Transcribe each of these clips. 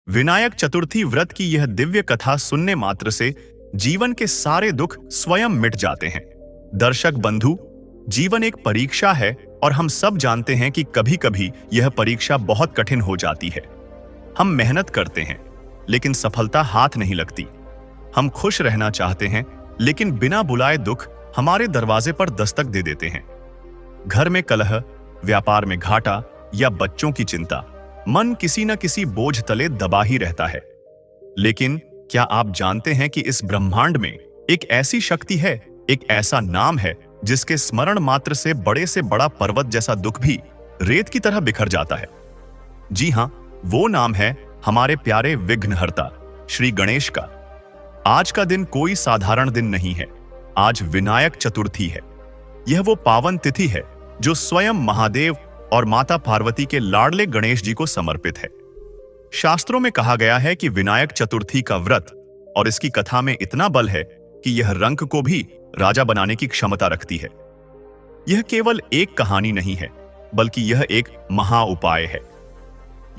विनायक चतुर्थी व्रत की यह दिव्य कथा सुनने मात्र से जीवन के सारे दुख स्वयं मिट जाते हैं। दर्शक बंधु, जीवन एक परीक्षा है और हम सब जानते हैं कि कभी-कभी यह परीक्षा बहुत कठिन हो जाती है। हम मेहनत करते हैं, लेकिन सफलता हाथ नहीं लगती। हम खुश रहना चाहते हैं, लेकिन बिना बुलाए दुख हमारे दरवाजे पर दस्तक दे देते हैं। घर में कलह, व्यापार में घाटा या बच्चों की चिंता, मन किसी न किसी बोझ तले दबा ही रहता है। लेकिन क्या आप जानते हैं कि इस ब्रह्मांड में एक ऐसी शक्ति है, एक ऐसा नाम है जिसके स्मरण मात्र से बड़ा पर्वत जैसा दुख भी रेत की तरह बिखर जाता है। जी हां, वो नाम है हमारे प्यारे विघ्नहर्ता श्री गणेश का। आज का दिन कोई साधारण दिन नहीं है। आज विनायक चतुर्थी है। यह वो पावन तिथि है जो स्वयं महादेव और माता पार्वती के लाडले गणेश जी को समर्पित है। शास्त्रों में कहा गया है कि विनायक चतुर्थी का व्रत और इसकी कथा में इतना बल है कि यह रंक को भी राजा बनाने की क्षमता रखती है। यह केवल एक कहानी नहीं है, बल्कि यह एक महा उपाय है।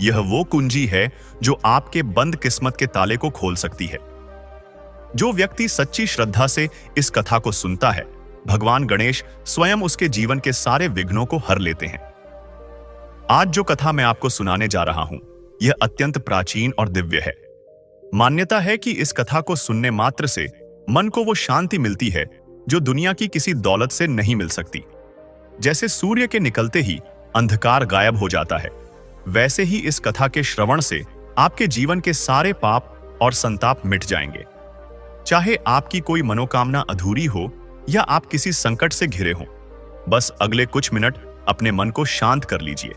यह वो कुंजी है जो आपके बंद किस्मत के ताले को खोल सकती है। जो व्यक्ति सच्ची श्रद्धा से इस कथा को सुनता है, भगवान गणेश स्वयं उसके जीवन के सारे विघ्नों को हर लेते हैं। आज जो कथा मैं आपको सुनाने जा रहा हूं, यह अत्यंत प्राचीन और दिव्य है। मान्यता है कि इस कथा को सुनने मात्र से मन को वो शांति मिलती है जो दुनिया की किसी दौलत से नहीं मिल सकती। जैसे सूर्य के निकलते ही अंधकार गायब हो जाता है, वैसे ही इस कथा के श्रवण से आपके जीवन के सारे पाप और संताप मिट जाएंगे। चाहे आपकी कोई मनोकामना अधूरी हो या आप किसी संकट से घिरे हों, बस अगले कुछ मिनट अपने मन को शांत कर लीजिए।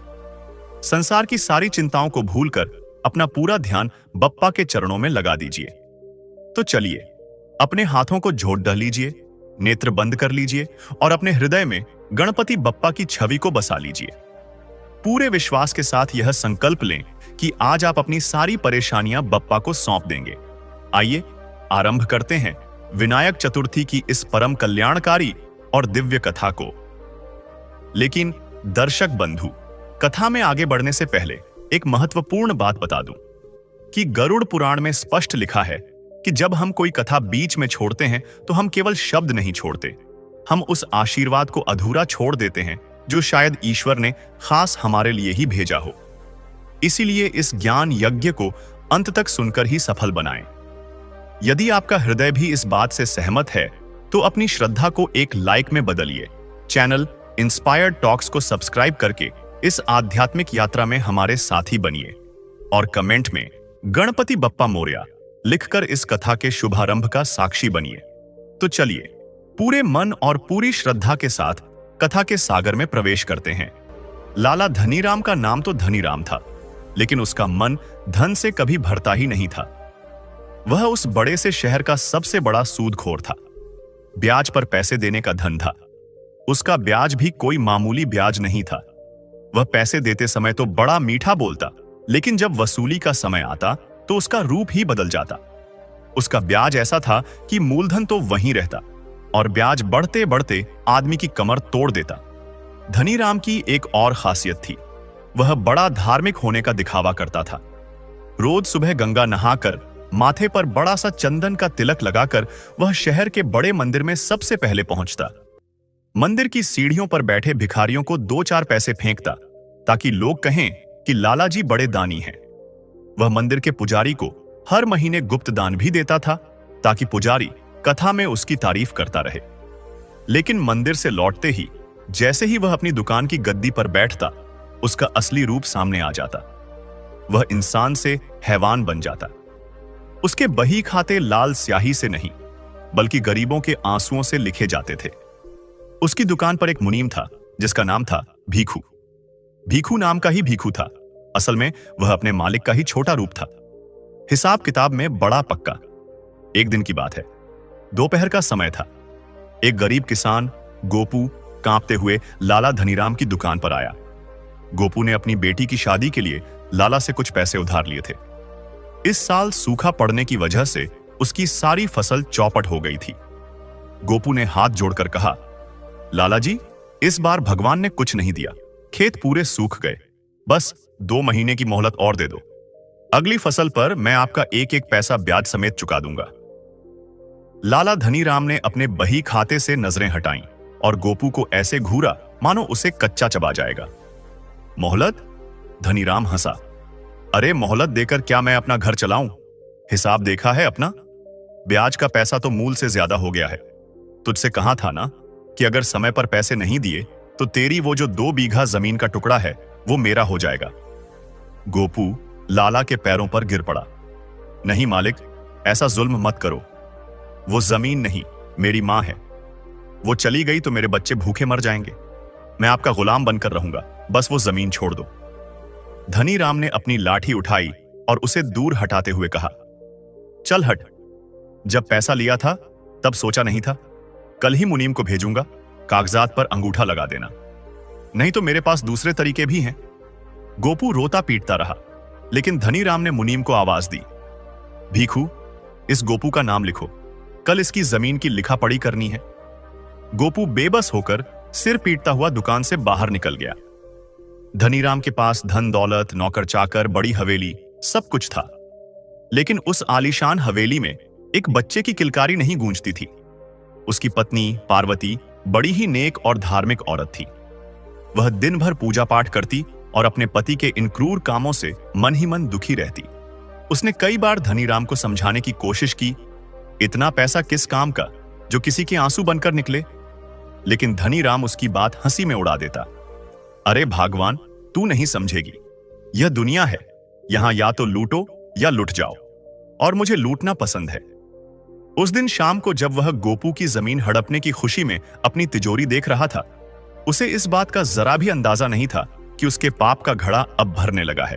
संसार की सारी चिंताओं को भूलकर अपना पूरा ध्यान बप्पा के चरणों में लगा दीजिए। तो चलिए, अपने हाथों को जोड़ डाल लीजिए, नेत्र बंद कर लीजिए और अपने हृदय में गणपति बप्पा की छवि को बसा लीजिए। पूरे विश्वास के साथ यह संकल्प लें कि आज आप अपनी सारी परेशानियां बप्पा को सौंप देंगे। आइए आरंभ करते हैं विनायक चतुर्थी की इस परम कल्याणकारी और दिव्य कथा को। लेकिन दर्शक बंधु, कथा में आगे बढ़ने से पहले एक महत्वपूर्ण बात बता दूं कि गरुड़ पुराण में स्पष्ट लिखा है कि जब हम कोई कथा बीच में छोड़ते हैं तो हम केवल शब्द नहीं छोड़ते, हम उस आशीर्वाद को अधूरा छोड़ देते हैं जो शायद ईश्वर ने खास हमारे लिए ही भेजा हो। इसीलिए इस ज्ञान यज्ञ को अंत तक सुनकर ही सफल बनाएं। यदि आपका हृदय भी इस बात से सहमत है तो अपनी श्रद्धा को एक लाइक में बदलिए। चैनल इंस्पायर्ड टॉक्स को सब्सक्राइब करके इस आध्यात्मिक यात्रा में हमारे साथी बनिए और कमेंट में गणपति बप्पा मोरया लिखकर इस कथा के शुभारंभ का साक्षी बनिए। तो चलिए, पूरे मन और पूरी श्रद्धा के साथ कथा के सागर में प्रवेश करते हैं। लाला धनीराम का नाम तो धनीराम था, लेकिन उसका मन धन से कभी भरता ही नहीं था। वह उस बड़े से शहर का सबसे बड़ा सूदखोर था। ब्याज पर पैसे देने का धन था। उसका ब्याज भी कोई मामूली ब्याज नहीं था। वह पैसे देते समय तो बड़ा मीठा बोलता, लेकिन जब वसूली का समय आता तो उसका रूप ही बदल जाता। उसका ब्याज ऐसा था कि मूलधन तो वहीं रहता और ब्याज बढ़ते बढ़ते आदमी की कमर तोड़ देता। धनीराम की एक और खासियत थी, वह बड़ा धार्मिक होने का दिखावा करता था। रोज सुबह गंगा नहाकर माथे पर बड़ा सा चंदन का तिलक लगाकर वह शहर के बड़े मंदिर में सबसे पहले पहुंचता। मंदिर की सीढ़ियों पर बैठे भिखारियों को 2-4 पैसे फेंकता ताकि लोग कहें कि लाला जी बड़े दानी हैं। वह मंदिर के पुजारी को हर महीने गुप्त दान भी देता था ताकि पुजारी कथा में उसकी तारीफ करता रहे। लेकिन मंदिर से लौटते ही जैसे ही वह अपनी दुकान की गद्दी पर बैठता, उसका असली रूप सामने आ जाता। वह इंसान से हैवान बन जाता। उसके बही खाते लाल स्याही से नहीं, बल्कि गरीबों के आंसुओं से लिखे जाते थे। उसकी दुकान पर एक मुनीम था जिसका नाम था भीखू। भीखू नाम का ही भीखू था, असल में वह अपने मालिक का ही छोटा रूप था। हिसाब किताब में बड़ा पक्का। एक दिन की बात है, दोपहर का समय था। एक गरीब किसान गोपू कांपते हुए लाला धनीराम की दुकान पर आया। गोपू ने अपनी बेटी की शादी के लिए लाला से कुछ पैसे उधार लिए थे। इस साल सूखा पड़ने की वजह से उसकी सारी फसल चौपट हो गई थी। गोपू ने हाथ जोड़कर कहा, लाला जी, इस बार भगवान ने कुछ नहीं दिया, खेत पूरे सूख गए, बस 2 महीने की मोहलत और दे दो। अगली फसल पर मैं आपका एक एक पैसा ब्याज समेत चुका दूंगा। लाला धनीराम ने अपने बही खाते से नजरें हटाईं और गोपू को ऐसे घूरा मानो उसे कच्चा चबा जाएगा। मोहलत? धनीराम हंसा। अरे मोहलत देकर क्या मैं अपना घर चलाऊं? हिसाब देखा है अपना? ब्याज का पैसा तो मूल से ज्यादा हो गया है। तुझसे कहा था ना कि अगर समय पर पैसे नहीं दिए तो तेरी वो जो 2 बीघा जमीन का टुकड़ा है वो मेरा हो जाएगा। गोपू लाला के पैरों पर गिर पड़ा। नहीं मालिक, ऐसा जुल्म मत करो। वो जमीन नहीं, मेरी मां है। वो चली गई तो मेरे बच्चे भूखे मर जाएंगे। मैं आपका गुलाम बनकर रहूंगा, बस वो जमीन छोड़ दो। धनीराम ने अपनी लाठी उठाई और उसे दूर हटाते हुए कहा, चल हट। जब पैसा लिया था तब सोचा नहीं था? कल ही मुनीम को भेजूंगा, कागजात पर अंगूठा लगा देना। नहीं तो मेरे पास दूसरे तरीके भी हैं। गोपू रोता पीटता रहा, लेकिन धनीराम ने मुनीम को आवाज दी, भीखू, इस गोपू का नाम लिखो, कल इसकी जमीन की लिखा पढ़ी करनी है। गोपू बेबस होकर सिर पीटता हुआ दुकान से बाहर निकल गया। धनीराम के पास धन दौलत, नौकर चाकर, बड़ी हवेली, सब कुछ था, लेकिन उस आलीशान हवेली में एक बच्चे की किलकारी नहीं गूंजती थी। उसकी पत्नी पार्वती बड़ी ही नेक और धार्मिक औरत थी। वह दिन भर पूजा पाठ करती और अपने पति के इन क्रूर कामों से मन ही मन दुखी रहती। उसने कई बार धनीराम को समझाने की कोशिश की, इतना पैसा किस काम का जो किसी के आंसू बनकर निकले, लेकिन धनीराम उसकी बात हंसी में उड़ा देता। अरे भगवान, तू नहीं समझेगी, यह दुनिया है, यहां या तो लूटो या लुट जाओ, और मुझे लूटना पसंद है। उस दिन शाम को जब वह गोपू की जमीन हड़पने की खुशी में अपनी तिजोरी देख रहा था, उसे इस बात का जरा भी अंदाजा नहीं था कि उसके पाप का घड़ा अब भरने लगा है।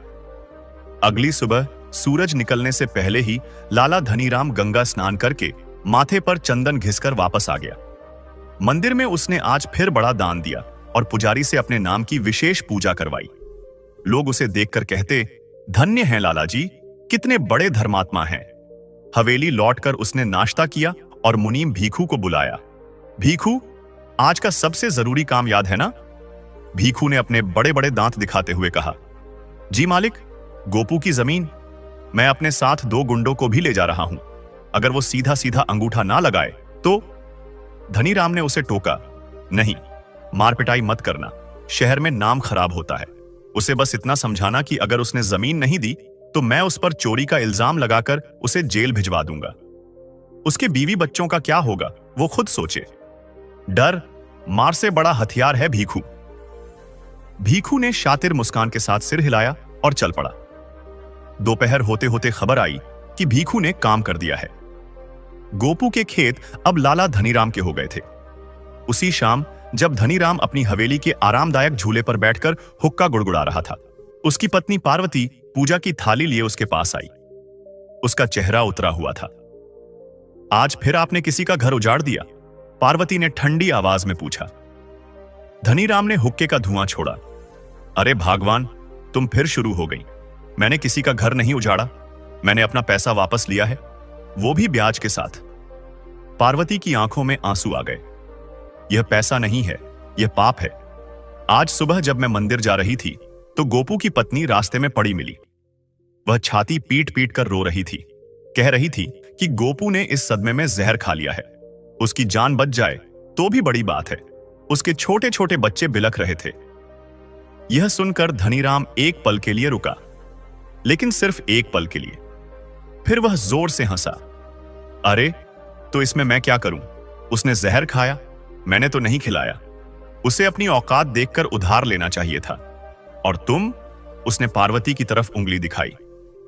अगली सुबह सूरज निकलने से पहले ही लाला धनीराम गंगा स्नान करके माथे पर चंदन घिसकर वापस आ गया। मंदिर में उसने आज फिर बड़ा दान दिया और पुजारी से अपने नाम की विशेष पूजा करवाई। लोग उसे देखकर कहते, धन्य हैं लाला जी, कितने बड़े धर्मात्मा हैं। हवेली लौटकर उसने नाश्ता किया और मुनीम भीखू को बुलाया। भीखू, आज का सबसे जरूरी काम याद है ना? भीखू ने अपने बड़े बड़े दांत दिखाते हुए कहा, जी मालिक, गोपू की जमीन। मैं अपने साथ 2 गुंडों को भी ले जा रहा हूं। अगर वो सीधा सीधा अंगूठा ना लगाए तो। धनीराम ने उसे टोका, नहीं, मार पिटाई मत करना, शहर में नाम खराब होता है। उसे बस इतना समझाना कि अगर उसने जमीन नहीं दी तो मैं उस पर चोरी का इल्जाम लगाकर उसे जेल भिजवा दूंगा। उसके बीवी बच्चों का क्या होगा वो खुद सोचे। डर मार से बड़ा हथियार है भीखू। भीखू ने शातिर मुस्कान के साथ सिर हिलाया और चल पड़ा। दोपहर होते होते खबर आई कि भीखू ने काम कर दिया है। गोपू के खेत अब लाला धनीराम के हो गए थे। उसी शाम जब धनीराम अपनी हवेली के आरामदायक झूले पर बैठकर हुक्का गुड़गुड़ा रहा था, उसकी पत्नी पार्वती पूजा की थाली लिए उसके पास आई। उसका चेहरा उतरा हुआ था। आज फिर आपने किसी का घर उजाड़ दिया? पार्वती ने ठंडी आवाज में पूछा। धनीराम ने हुक्के का धुआं छोड़ा। अरे भगवान, तुम फिर शुरू हो गई। मैंने किसी का घर नहीं उजाड़ा, मैंने अपना पैसा वापस लिया है, वो भी ब्याज के साथ। पार्वती की आंखों में आंसू आ गए। यह पैसा नहीं है, यह पाप है। आज सुबह जब मैं मंदिर जा रही थी तो गोपू की पत्नी रास्ते में पड़ी मिली। वह छाती पीट पीट कर रो रही थी, कह रही थी कि गोपू ने इस सदमे में जहर खा लिया है। उसकी जान बच जाए तो भी बड़ी बात है। उसके छोटे छोटे बच्चे बिलख रहे थे। यह सुनकर धनीराम एक पल के लिए रुका, लेकिन सिर्फ एक पल के लिए। फिर वह जोर से हंसा। अरे, तो इसमें मैं क्या करूं? उसने जहर खाया, मैंने तो नहीं खिलाया। उसे अपनी औकात देखकर उधार लेना चाहिए था। और तुम? उसने पार्वती की तरफ उंगली दिखाई।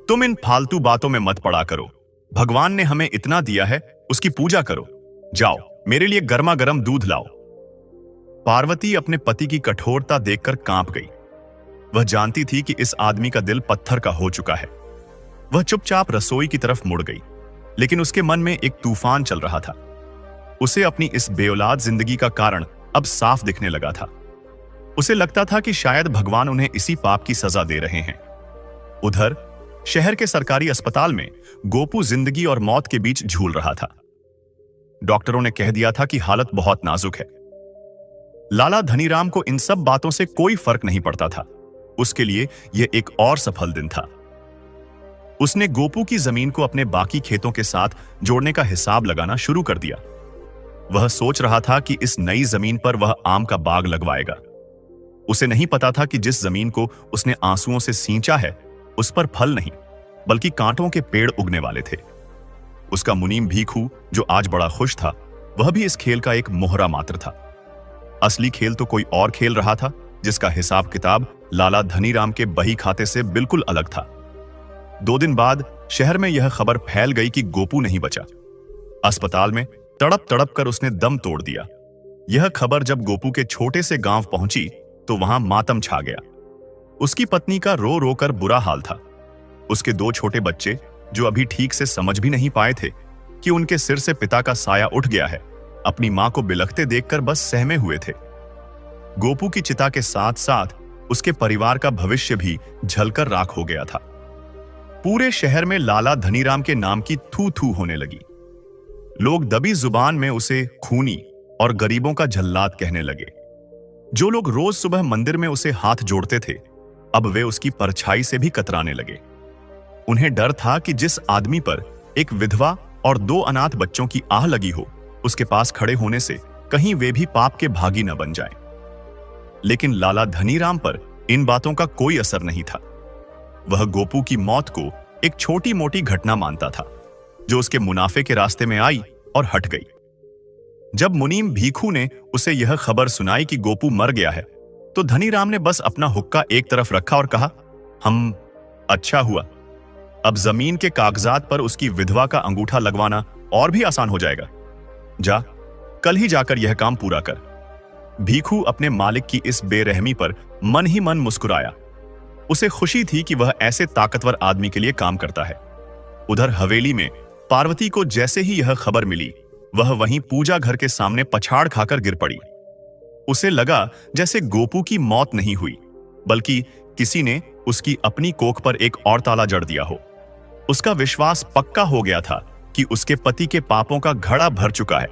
तुम इन फालतू बातों में मत पड़ा करो। भगवान ने हमें इतना दिया है, उसकी पूजा करो। जाओ, मेरे लिए गर्मा गर्म दूध लाओ। पार्वती अपने पति की कठोरता देखकर कांप गई। वह जानती थी कि इस आदमी का दिल पत्थर का हो चुका है। वह चुपचाप रसोई की तरफ मुड़ गई, लेकिन उसके मन में एक तूफान चल रहा था। उसे अपनी इस बेऔलाद जिंदगी का कारण अब साफ दिखने लगा था। उसे लगता था कि शायद भगवान उन्हें इसी पाप की सजा दे रहे हैं। उधर शहर के सरकारी अस्पताल में गोपू जिंदगी और मौत के बीच झूल रहा था। डॉक्टरों ने कह दिया था कि हालत बहुत नाजुक है। लाला धनीराम को इन सब बातों से कोई फर्क नहीं पड़ता था। उसके लिए यह एक और सफल दिन था। उसने गोपू की जमीन को अपने बाकी खेतों के साथ जोड़ने का हिसाब लगाना शुरू कर दिया। वह सोच रहा था कि इस नई जमीन पर वह आम का बाग लगवाएगा। उसे नहीं पता था कि जिस जमीन को उसने आंसुओं से सींचा है उस पर फल नहीं बल्कि कांटों के पेड़ उगने वाले थे। उसका मुनीम भीखू, जो आज बड़ा खुश था, वह भी इस खेल का एक मोहरा मात्र था। असली खेल तो कोई और खेल रहा था जिसका हिसाब किताब लाला धनीराम के बही खाते से बिल्कुल अलग था। 2 दिन बाद शहर में यह खबर फैल गई कि गोपू नहीं बचा। अस्पताल में तड़प तड़प कर उसने दम तोड़ दिया। यह खबर जब गोपू के छोटे से गांव पहुंची तो वहां मातम छा गया। उसकी पत्नी का रो रो कर बुरा हाल था। उसके 2 छोटे बच्चे, जो अभी ठीक से समझ भी नहीं पाए थे कि उनके सिर से पिता का साया उठ गया है, अपनी मां को बिलखते देखकर बस सहमे हुए थे। गोपू की चिता के साथ साथ उसके परिवार का भविष्य भी झलकर राख हो गया था। पूरे शहर में लाला धनीराम के नाम की थू थू होने लगी। लोग दबी जुबान में उसे खूनी और गरीबों का जल्लाद कहने लगे। जो लोग रोज सुबह मंदिर में उसे हाथ जोड़ते थे, अब वे उसकी परछाई से भी कतराने लगे। उन्हें डर था कि जिस आदमी पर एक विधवा और 2 अनाथ बच्चों की आह लगी हो, उसके पास खड़े होने से कहीं वे भी पाप के भागी न बन जाएं। लेकिन लाला धनीराम पर इन बातों का कोई असर नहीं था। वह गोपू की मौत को एक छोटी मोटी घटना मानता था, जो उसके मुनाफे के रास्ते में आई और हट गई। जब मुनीम भीखू ने उसे यह खबर सुनाई कि गोपू मर गया है, तो धनीराम ने बस अपना हुक्का एक तरफ रखा और कहा, अच्छा हुआ, अब जमीन के कागजात पर उसकी विधवा का अंगूठा लगवाना और भी आसान हो जाएगा। जा, कल ही जाकर यह काम पूरा कर। भीखू अपने मालिक की इस बेरहमी पर मन ही मन मुस्कुराया। उसे खुशी थी कि वह ऐसे ताकतवर आदमी के लिए काम करता है। उधर हवेली में पार्वती को जैसे ही यह खबर मिली, वह वहीं पूजा घर के सामने पछाड़ खाकर गिर पड़ी। उसे लगा जैसे गोपू की मौत नहीं हुई, बल्कि किसी ने उसकी अपनी कोख पर एक और ताला जड़ दिया हो। उसका विश्वास पक्का हो गया था कि उसके पति के पापों का घड़ा भर चुका है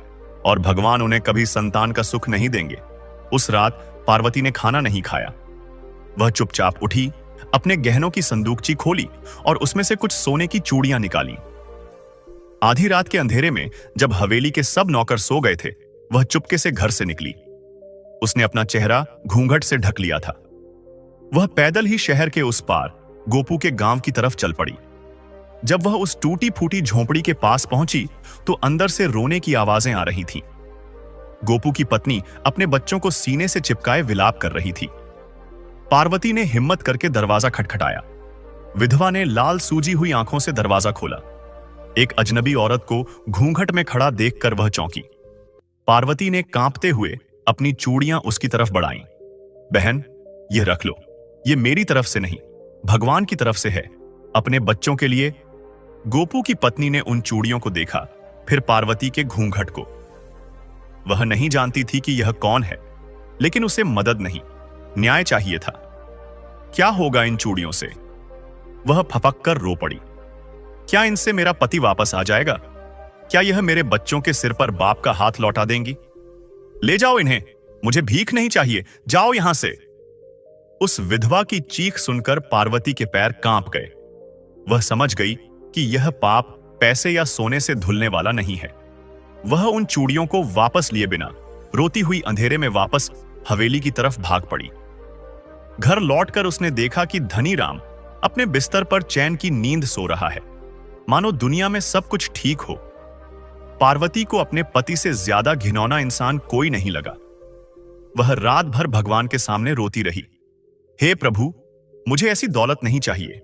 और भगवान उन्हें कभी संतान का सुख नहीं देंगे। उस रात पार्वती ने खाना नहीं खाया। वह चुपचाप उठी, अपने गहनों की संदूकची खोली और उसमें से कुछ सोने की चूड़ियां निकाली। आधी रात के अंधेरे में जब हवेली के सब नौकर सो गए थे, वह चुपके से घर से निकली। उसने अपना चेहरा घूंघट से ढक लिया था। वह पैदल ही शहर के उस पार गोपू के गांव की तरफ चल पड़ी। जब वह उस टूटी फूटी झोंपड़ी के पास पहुंची तो अंदर से रोने की आवाजें आ रही थीं। गोपू की पत्नी अपने बच्चों को सीने से चिपकाए विलाप कर रही थी। पार्वती ने हिम्मत करके दरवाजा खटखटाया। विधवा ने लाल सूजी हुई आंखों से दरवाजा खोला। एक अजनबी औरत को घूंघट में खड़ा देखकर वह चौंकी। पार्वती ने कांपते हुए अपनी चूड़ियां उसकी तरफ बढ़ाईं। बहन, यह रख लो, यह मेरी तरफ से नहीं, भगवान की तरफ से है, अपने बच्चों के लिए। गोपू की पत्नी ने उन चूड़ियों को देखा, फिर पार्वती के घूंघट को। वह नहीं जानती थी कि यह कौन है, लेकिन उसे मदद नहीं, न्याय चाहिए था। क्या होगा इन चूड़ियों से? वह फपक कर रो पड़ी। क्या इनसे मेरा पति वापस आ जाएगा? क्या यह मेरे बच्चों के सिर पर बाप का हाथ लौटा देंगी? ले जाओ इन्हें, मुझे भीख नहीं चाहिए, जाओ यहां से। उस विधवा की चीख सुनकर पार्वती के पैर कांप गए। वह समझ गई कि यह पाप पैसे या सोने से धुलने वाला नहीं है। वह उन चूड़ियों को वापस लिए बिना रोती हुई अंधेरे में वापस हवेली की तरफ भाग पड़ी। घर लौटकर उसने देखा कि धनीराम अपने बिस्तर पर चैन की नींद सो रहा है, मानो दुनिया में सब कुछ ठीक हो। पार्वती को अपने पति से ज्यादा घिनौना इंसान कोई नहीं लगा। वह रात भर भगवान के सामने रोती रही, हे प्रभु, मुझे ऐसी दौलत नहीं चाहिए,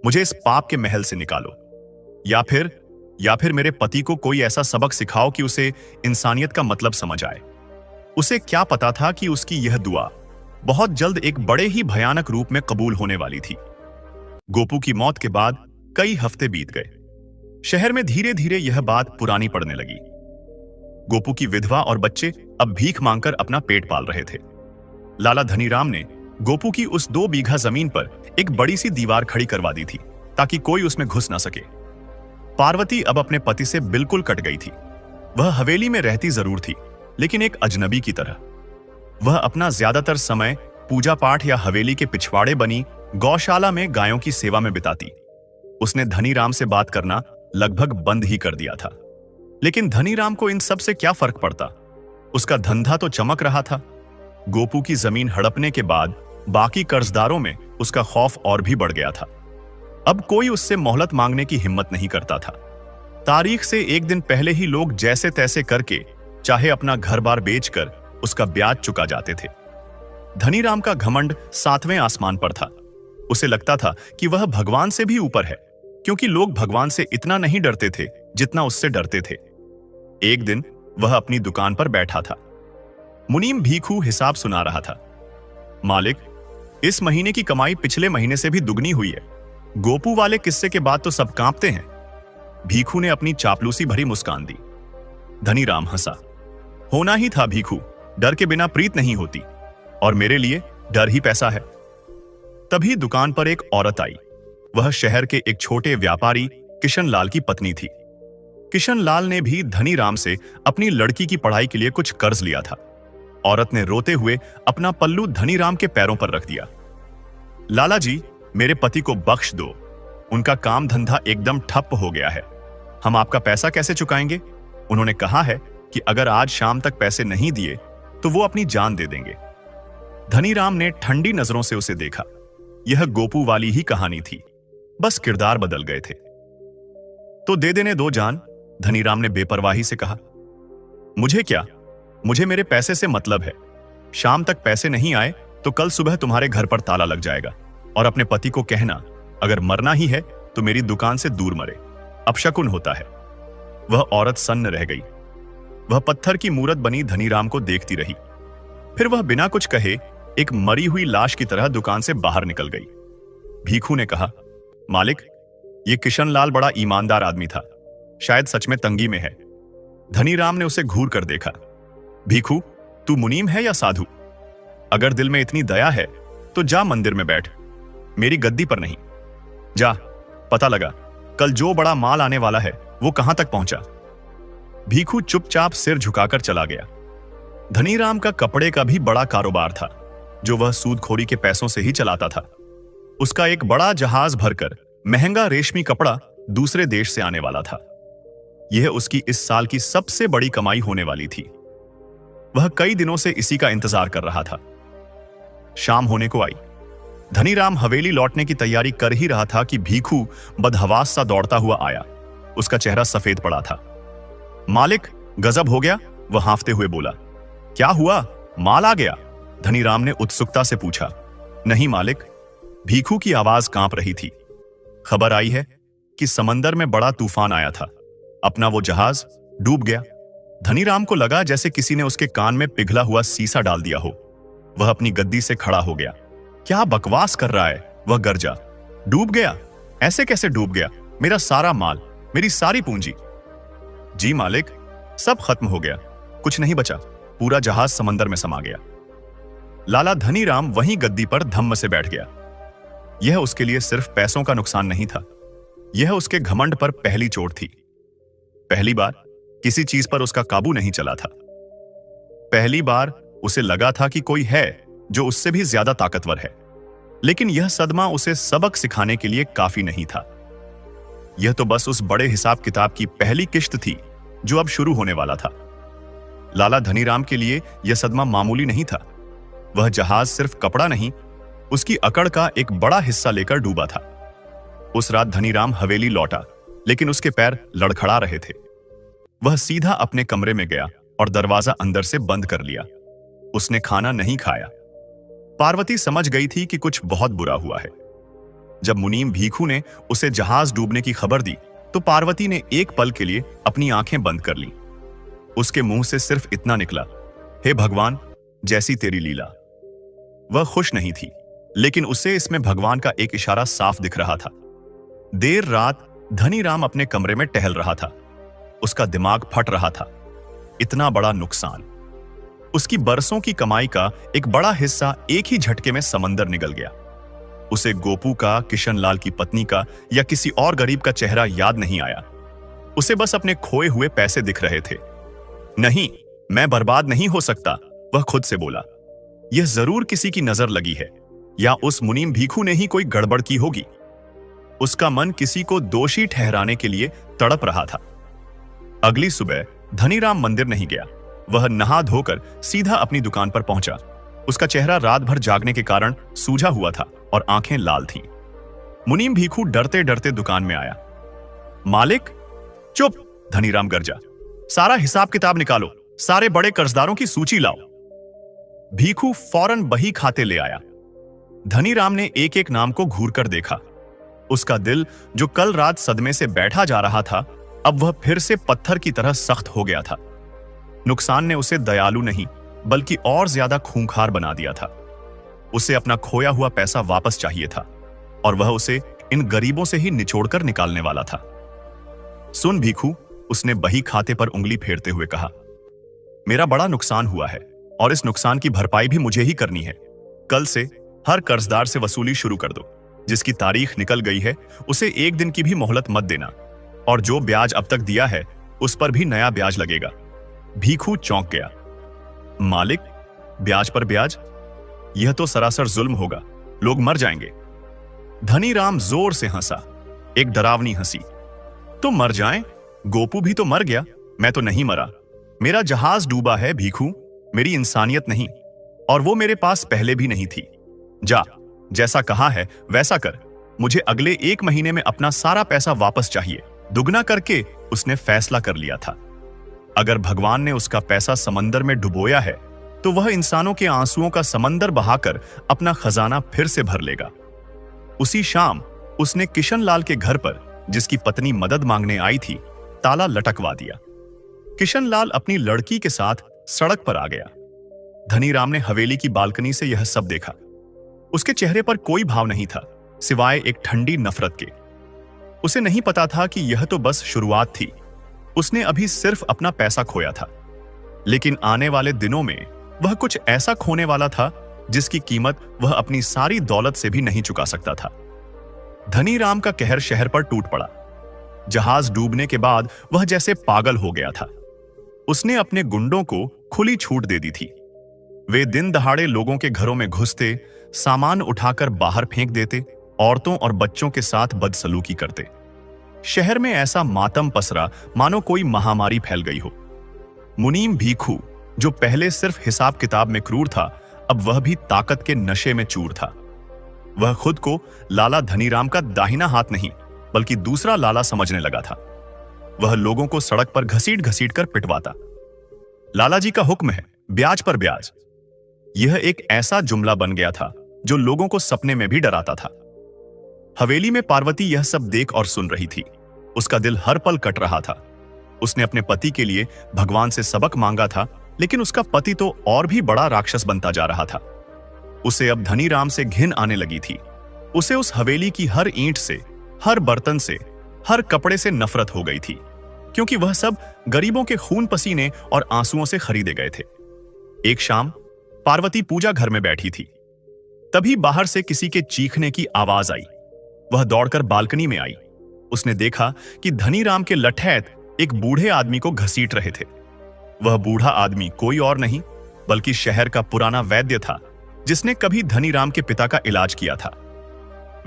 मुझे इस पाप के महल से निकालो, या फिर मेरे पति को कोई ऐसा सबक सिखाओ कि उसे इंसानियत का मतलब समझ आए। उसे क्या पता था कि उसकी यह दुआ बहुत जल्द एक बड़े ही भयानक रूप में कबूल होने वाली थी। गोपू की मौत के बाद कई हफ्ते बीत गए। शहर में धीरे धीरे यह बात पुरानी पड़ने लगी। गोपू की विधवा और बच्चे अब भीख मांगकर अपना पेट पाल रहे थे। लाला धनीराम ने गोपू की उस 2 बीघा जमीन पर एक बड़ी सी दीवार खड़ी करवा दी थी ताकि कोई उसमें घुस ना सके। पार्वती अब अपने पति से बिल्कुल कट गई थी। वह हवेली में रहती जरूर थी, लेकिन एक अजनबी की तरह। वह अपना ज्यादातर समय पूजा पाठ या हवेली के पिछवाड़े बनी गौशाला में गायों की सेवा में बिताती। उसने धनीराम से बात करना लगभग बंद ही कर दिया था। लेकिन धनीराम को इन सब से क्या फर्क पड़ता? उसका धंधा तो चमक रहा था। गोपू की जमीन हड़पने के बाद बाकी कर्जदारों में उसका खौफ और भी बढ़ गया था। अब कोई उससे मोहलत मांगने की हिम्मत नहीं करता था। तारीख से एक दिन पहले ही लोग जैसे तैसे करके, चाहे अपना घर बार बेचकर, उसका ब्याज चुका जाते थे। धनीराम का घमंड 7वें आसमान पर था। उसे लगता था कि वह भगवान से भी ऊपर है, क्योंकि लोग भगवान से इतना नहीं डरते थे जितना उससे डरते थे। एक दिन वह अपनी दुकान पर बैठा था। मुनीम भीखू हिसाब सुना रहा था। मालिक, इस महीने की कमाई पिछले महीने से भी दुगनी हुई है। गोपू वाले किस्से के बाद तो सब कांपते हैं। भीखू ने अपनी चापलूसी भरी मुस्कान दी। धनीराम हंसा। होना ही था भीखू, डर के बिना प्रीत नहीं होती, और मेरे लिए डर ही पैसा है। तभी दुकान पर एक औरत आई। वह शहर के एक छोटे व्यापारी किशन लाल की पत्नी थी। किशन लाल ने भी धनीराम से अपनी लड़की की पढ़ाई के लिए कुछ कर्ज लिया था। औरत ने रोते हुए अपना पल्लू धनीराम के पैरों पर रख दिया। लाला जी, मेरे पति को बख्श दो। उनका काम धंधा एकदम ठप हो गया है। हम आपका पैसा कैसे चुकाएंगे? उन्होंने कहा है कि अगर आज शाम तक पैसे नहीं दिए तो वो अपनी जान दे देंगे। धनीराम ने ठंडी नजरों से उसे देखा। यह गोपू वाली ही कहानी थी, बस किरदार बदल गए थे। तो दे देने दो जान, धनीराम ने बेपरवाही से कहा। मुझे क्या? मुझे मेरे पैसे से मतलब है। शाम तक पैसे नहीं आए तो कल सुबह तुम्हारे घर पर ताला लग जाएगा, और अपने पति को कहना अगर मरना ही है तो मेरी दुकान से दूर मरे। अपशकुन होता है। वह औरत सन्न रह गई। वह पत्थर की मूरत बनी धनीराम को देखती रही। फिर वह बिना कुछ कहे एक मरी हुई लाश की तरह दुकान से बाहर निकल गई। भीखू ने कहा, मालिक, ये किशन लाल बड़ा ईमानदार आदमी था, शायद सच में तंगी में है। धनीराम ने उसे घूर कर देखा। भीखू, तू मुनीम है या साधु? अगर दिल में इतनी दया है तो जा मंदिर में बैठ, मेरी गद्दी पर नहीं। जा, पता लगा कल जो बड़ा माल आने वाला है वो कहां तक पहुंचा। भीखू चुपचाप सिर झुकाकर चला गया। धनीराम का कपड़े का भी बड़ा कारोबार था, जो वह सूदखोरी के पैसों से ही चलाता था। उसका एक बड़ा जहाज भरकर महंगा रेशमी कपड़ा दूसरे देश से आने वाला था। यह उसकी इस साल की सबसे बड़ी कमाई होने वाली थी। वह कई दिनों से इसी का इंतजार कर रहा था। शाम होने को आई। धनीराम हवेली लौटने की तैयारी कर ही रहा था कि भीखू बदहवास सा दौड़ता हुआ आया। उसका चेहरा सफेद पड़ा था। मालिक, गजब हो गया, वह हांफते हुए बोला। क्या हुआ? माल आ गया? धनीराम ने उत्सुकता से पूछा। नहीं मालिक, भीखू की आवाज कांप रही थी। खबर आई है कि समंदर में बड़ा तूफान आया था, अपना वो जहाज डूब गया। धनीराम को लगा जैसे किसी ने उसके कान में पिघला हुआ सीसा डाल दिया हो। वह अपनी गद्दी से खड़ा हो गया। क्या बकवास कर रहा है? वह गरजा। डूब गया? ऐसे कैसे डूब गया? मेरा सारा माल, मेरी सारी पूंजी। जी मालिक, सब खत्म हो गया, कुछ नहीं बचा, पूरा जहाज समंदर में समा गया। लाला धनीराम वहीं गद्दी पर धम्म से बैठ गया। यह उसके लिए सिर्फ पैसों का नुकसान नहीं था, यह उसके घमंड पर पहली चोट थी। पहली बार किसी चीज पर उसका काबू नहीं चला था। पहली बार उसे लगा था कि कोई है जो उससे भी ज्यादा ताकतवर है। लेकिन यह सदमा उसे सबक सिखाने के लिए काफी नहीं था। यह तो बस उस बड़े हिसाब किताब की पहली किश्त थी जो अब शुरू होने वाला था। लाला धनीराम के लिए यह सदमा मामूली नहीं था। वह जहाज सिर्फ कपड़ा नहीं, उसकी अकड़ का एक बड़ा हिस्सा लेकर डूबा था। उस रात धनीराम हवेली लौटा, लेकिन उसके पैर लड़खड़ा रहे थे। वह सीधा अपने कमरे में गया और दरवाजा अंदर से बंद कर लिया। उसने खाना नहीं खाया। पार्वती समझ गई थी कि कुछ बहुत बुरा हुआ है। जब मुनीम भीखू ने उसे जहाज डूबने की खबर दी तो पार्वती ने एक पल के लिए अपनी आंखें बंद कर लीं। उसके मुंह से सिर्फ इतना निकला, हे भगवान, जैसी तेरी लीला। वह खुश नहीं थी, लेकिन उसे इसमें भगवान का एक इशारा साफ दिख रहा था। देर रात धनीराम अपने कमरे में टहल रहा था। उसका दिमाग फट रहा था। इतना बड़ा नुकसान, उसकी बरसों की कमाई का एक बड़ा हिस्सा एक ही झटके में समंदर निगल गया। उसे गोपू का, किशन लाल की पत्नी का या किसी और गरीब का चेहरा याद नहीं आया। उसे बस अपने खोए हुए पैसे दिख रहे थे। नहीं, मैं बर्बाद नहीं हो सकता, वह खुद से बोला। यह जरूर किसी की नजर लगी है, या उस मुनीम भीखू ने ही कोई गड़बड़ की होगी। उसका मन किसी को दोषी ठहराने के लिए तड़प रहा था। अगली सुबह धनीराम मंदिर नहीं गया। वह नहा धोकर सीधा अपनी दुकान पर पहुंचा। उसका चेहरा रात भर जागने के कारण सूजा हुआ था और आंखें लाल थीं। मुनीम भीखू डरते डरते दुकान में आया। मालिक, चुप! धनीराम गरजा। सारा हिसाब किताब निकालो, सारे बड़े कर्जदारों की सूची लाओ। भीखू फौरन बही खाते ले आया। धनीराम ने एक एक नाम को घूर कर देखा। उसका दिल, जो कल रात सदमे से बैठा जा रहा था, अब वह फिर से पत्थर की तरह सख्त हो गया था। नुकसान ने उसे दयालु नहीं बल्कि और ज्यादा खूंखार बना दिया था। उसे अपना खोया हुआ पैसा वापस चाहिए था और वह उसे इन गरीबों से ही निचोड़कर निकालने वाला था। सुन भीखू, उसने बही खाते पर उंगली फेरते हुए कहा, मेरा बड़ा नुकसान हुआ है और इस नुकसान की भरपाई भी मुझे ही करनी है। कल से हर कर्जदार से वसूली शुरू कर दो। जिसकी तारीख निकल गई है उसे एक दिन की भी मोहलत मत देना, और जो ब्याज अब तक दिया है उस पर भी नया ब्याज लगेगा। भीखू चौंक गया। मालिक, ब्याज पर ब्याज? यह तो सरासर जुल्म होगा, लोग मर जाएंगे। धनीराम जोर से हंसा, एक डरावनी हंसी। तो मर जाएं? गोपू भी तो मर गया, मैं तो नहीं मरा। मेरा जहाज डूबा है भीखू, मेरी इंसानियत नहीं, और वो मेरे पास पहले भी नहीं थी। जा, जैसा कहा है वैसा कर। मुझे अगले 1 महीने में अपना सारा पैसा वापस चाहिए, दुगना करके उसने फैसला कर लिया था। अगर भगवान ने उसका पैसा समंदर में डुबोया है तो वह इंसानों के आंसुओं का समंदर बहाकर अपना खजाना फिर से भर लेगा। उसी शाम उसने किशन लाल के घर पर, जिसकी पत्नी मदद मांगने आई थी, ताला लटकवा दिया। किशन लाल अपनी लड़की के साथ सड़क पर आ गया। धनीराम ने हवेली की बालकनी से यह सब देखा। उसके चेहरे पर कोई भाव नहीं था सिवाय एक ठंडी नफरत के। उसे नहीं पता था कि यह तो बस शुरुआत थी। उसने अभी सिर्फ अपना पैसा खोया था, लेकिन आने वाले दिनों में वह कुछ ऐसा खोने वाला था जिसकी कीमत वह अपनी सारी दौलत से भी नहीं चुका सकता था। धनीराम का कहर शहर पर टूट पड़ा। जहाज डूबने के बाद वह जैसे पागल हो गया था। उसने अपने गुंडों को खुली छूट दे दी थी। वे दिन दहाड़े लोगों के घरों में घुसते, सामान उठाकर बाहर फेंक देते, औरतों और बच्चों के साथ बदसलूकी करते। शहर में ऐसा मातम पसरा मानो कोई महामारी फैल गई हो। मुनीम भीखू, जो पहले सिर्फ हिसाब किताब में क्रूर था, अब वह भी ताकत के नशे में चूर था। वह खुद को लाला धनीराम का दाहिना हाथ नहीं बल्कि दूसरा लाला समझने लगा था। वह लोगों को सड़क पर घसीट घसीट कर पिटवाता। लाला जी का हुक्म है, ब्याज पर ब्याज। यह एक ऐसा जुमला बन गया था जो लोगों को सपने में भी डराता था। हवेली में पार्वती यह सब देख और सुन रही थी। उसका दिल हर पल कट रहा था। उसने अपने पति के लिए भगवान से सबक मांगा था, लेकिन उसका पति तो और भी बड़ा राक्षस बनता जा रहा था। उसे अब धनीराम से घिन आने लगी थी। उसे उस हवेली की हर ईंट से, हर बर्तन से, हर कपड़े से नफरत हो गई थी, क्योंकि वह सब गरीबों के खून पसीने और आंसुओं से खरीदे गए थे। एक शाम पार्वती पूजा घर में बैठी थी। तभी बाहर से किसी के चीखने की आवाज आई। वह दौड़कर बालकनी में आई। उसने देखा कि धनीराम के लठैत एक बूढ़े आदमी को घसीट रहे थे। वह बूढ़ा आदमी कोई और नहीं बल्कि शहर का पुराना वैद्य था, जिसने कभी धनीराम के पिता का इलाज किया था।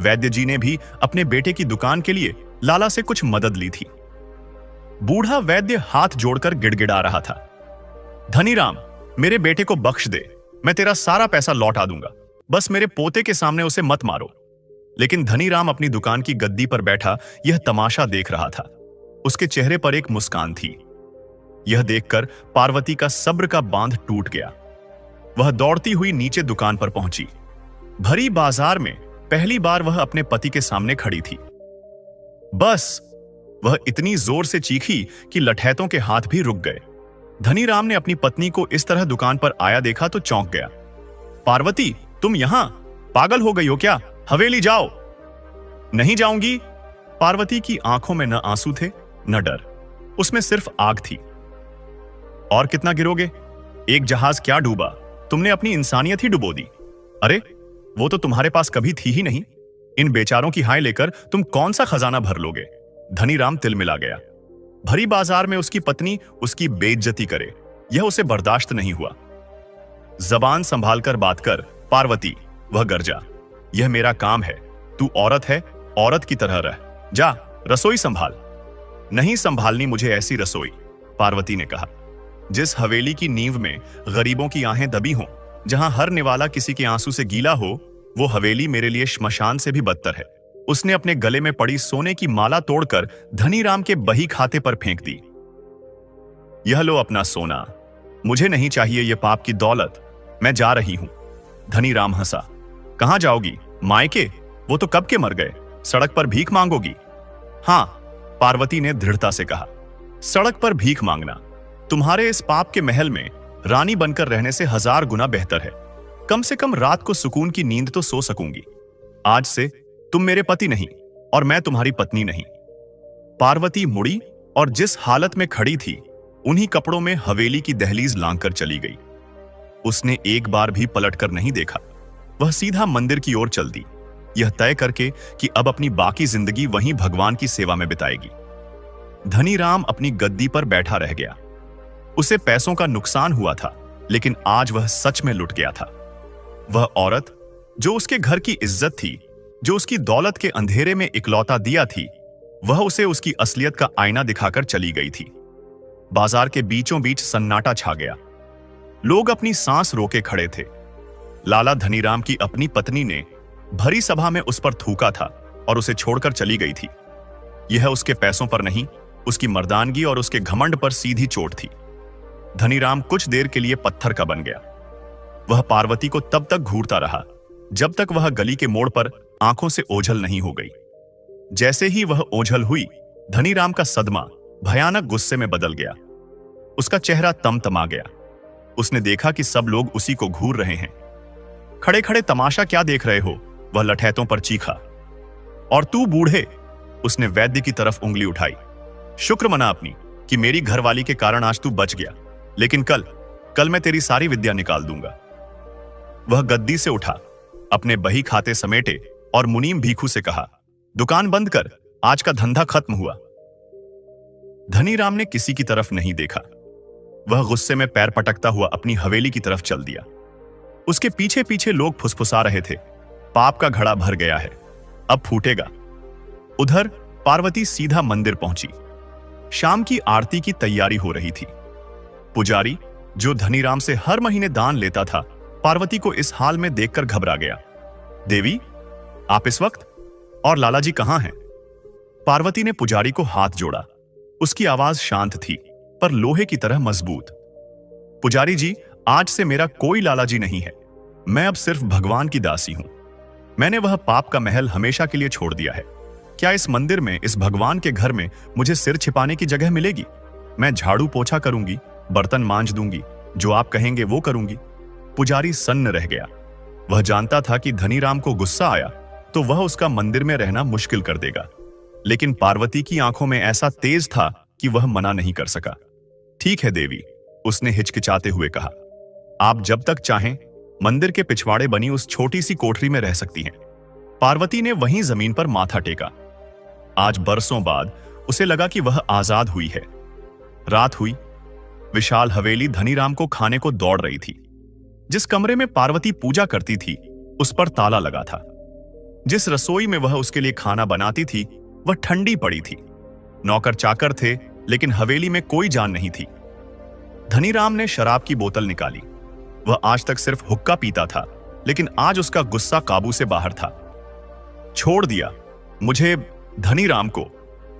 वैद्य जी ने भी अपने बेटे की दुकान के लिए लाला से कुछ मदद ली थी। बूढ़ा वैद्य हाथ जोड़कर गिड़गिड़ा रहा था, धनीराम, मेरे बेटे को बख्श दे, मैं तेरा सारा पैसा लौटा दूंगा, बस मेरे पोते के सामने उसे मत मारो। लेकिन धनीराम अपनी दुकान की गद्दी पर बैठा यह तमाशा देख रहा था। उसके चेहरे पर एक मुस्कान थी। यह देखकर पार्वती का सब्र का बांध टूट गया। वह दौड़ती हुई नीचे दुकान पर पहुंची। भरी बाजार में पहली बार वह अपने पति के सामने खड़ी थी। बस, वह इतनी जोर से चीखी कि लठैतों के हाथ भी रुक गए। धनीराम ने अपनी पत्नी को इस तरह दुकान पर आया देखा तो चौंक गया। पार्वती, तुम यहां? पागल हो गई हो क्या? हवेली जाओ। नहीं जाऊंगी। पार्वती की आंखों में न आंसू थे न डर, उसमें सिर्फ आग थी। और कितना गिरोगे? एक जहाज क्या डूबा, तुमने अपनी इंसानियत ही डुबो दी। अरे, वो तो तुम्हारे पास कभी थी ही नहीं। इन बेचारों की हाय लेकर तुम कौन सा खजाना भर लोगे? धनीराम तिलमिला गया। भरी बाजार में उसकी पत्नी उसकी बेइज्जती करे, यह उसे बर्दाश्त नहीं हुआ। जबान संभालकर बात कर पार्वती, वह गरजा। यह मेरा काम है, तू औरत है औरत की तरह रह, जा रसोई संभाल। नहीं संभालनी मुझे ऐसी रसोई, पार्वती ने कहा। जिस हवेली की नींव में गरीबों की आहें दबी हों, जहां हर निवाला किसी के आंसू से गीला हो, वो हवेली मेरे लिए श्मशान से भी बदतर है। उसने अपने गले में पड़ी सोने की माला तोड़कर धनीराम के बही खाते पर फेंक दी। यह लो अपना सोना, मुझे नहीं चाहिए ये पाप की दौलत, मैं जा रही हूं। धनीराम हंसा। कहां जाओगी? मायके? वो तो कब के मर गए, सड़क पर भीख मांगोगी? हां, पार्वती ने दृढ़ता से कहा। सड़क पर भीख मांगना तुम्हारे इस पाप के महल में रानी बनकर रहने से 1000 गुना बेहतर है। कम से कम रात को सुकून की नींद तो सो सकूंगी। आज से तुम मेरे पति नहीं और मैं तुम्हारी पत्नी नहीं। पार्वती मुड़ी और जिस हालत में खड़ी थी उन्हीं कपड़ों में हवेली की दहलीज लांघकर चली गई। उसने एक बार भी पलटकर नहीं देखा। वह सीधा मंदिर की ओर चल दी, यह तय करके कि अब अपनी बाकी जिंदगी वहीं भगवान की सेवा में बिताएगी। धनीराम अपनी गद्दी पर बैठा रह गया। उसे पैसों का नुकसान हुआ था, लेकिन आज वह सच में लुट गया था। वह औरत जो उसके घर की इज्जत थी, जो उसकी दौलत के अंधेरे में इकलौता दिया थी, वह उसे उसकी असलियत का आईना दिखाकर चली गई थी। बाजार के बीचों बीच सन्नाटा छा गया। लोग अपनी सांस रोके खड़े थे। लाला धनीराम की अपनी पत्नी ने भरी सभा में उस पर थूका था और उसे छोड़कर चली गई थी। यह उसके पैसों पर नहीं, उसकी मर्दानगी और उसके घमंड पर सीधी चोट थी। धनीराम कुछ देर के लिए पत्थर का बन गया। वह पार्वती को तब तक घूरता रहा जब तक वह गली के मोड़ पर आंखों से ओझल नहीं हो गई। जैसे ही वह ओझल हुई, धनीराम का सदमा भयानक गुस्से में बदल गया। उसका चेहरा तमतमा गया। उसने देखा कि सब लोग उसी को घूर रहे हैं। खड़े खड़े तमाशा क्या देख रहे हो? वह लठैतों पर चीखा। और तू बूढ़े, उसने वैद्य की तरफ उंगली उठाई। शुक्र मना अपनी कि मेरी घरवाली के कारण आज तू बच गया, लेकिन कल मैं तेरी सारी विद्या निकाल दूंगा। वह गद्दी से उठा, अपने बही खाते समेटे और मुनीम भीखू से कहा, दुकान बंद कर, आज का धंधा खत्म हुआ। धनीराम ने किसी की तरफ नहीं देखा। वह गुस्से में पैर पटकता हुआ अपनी हवेली की तरफ चल दिया। उसके पीछे पीछे लोग फुसफुसा रहे थे, पाप का घड़ा भर गया है, अब फूटेगा। उधर पार्वती सीधा मंदिर पहुंची। शाम की आरती की तैयारी हो रही थी। पुजारी, जो धनीराम से हर महीने दान लेता था, पार्वती को इस हाल में देखकर घबरा गया। देवी, आप इस वक्त? और लाला जी कहां हैं? पार्वती ने पुजारी को हाथ जोड़ा। उसकी आवाज शांत थी, पर लोहे की तरह मजबूत। पुजारी जी, आज से मेरा कोई लाला जी नहीं है। मैं अब सिर्फ भगवान की दासी हूं। मैंने वह पाप का महल हमेशा के लिए छोड़ दिया है। क्या इस मंदिर में, इस भगवान के घर में मुझे सिर छिपाने की जगह मिलेगी? मैं झाड़ू पोछा करूंगी, बर्तन मांज दूंगी, जो आप कहेंगे वो करूंगी। पुजारी सन्न रह गया। वह जानता था कि धनीराम को गुस्सा आया तो वह उसका मंदिर में रहना मुश्किल कर देगा, लेकिन पार्वती की आंखों में ऐसा तेज था कि वह मना नहीं कर सका। ठीक है देवी, उसने हिचकिचाते हुए कहा, आप जब तक चाहें मंदिर के पिछवाड़े बनी उस छोटी सी कोठरी में रह सकती हैं। पार्वती ने वहीं जमीन पर माथा टेका। आज बरसों बाद उसे लगा कि वह आजाद हुई है। रात हुई। विशाल हवेली धनीराम को खाने को दौड़ रही थी। जिस कमरे में पार्वती पूजा करती थी, उस पर ताला लगा था। जिस रसोई में वह उसके लिए खाना बनाती थी, वह ठंडी पड़ी थी। नौकर चाकर थे, लेकिन हवेली में कोई जान नहीं थी। धनीराम ने शराब की बोतल निकाली। वह आज तक सिर्फ हुक्का पीता था, लेकिन आज उसका गुस्सा काबू से बाहर था। छोड़ दिया मुझे, धनीराम को,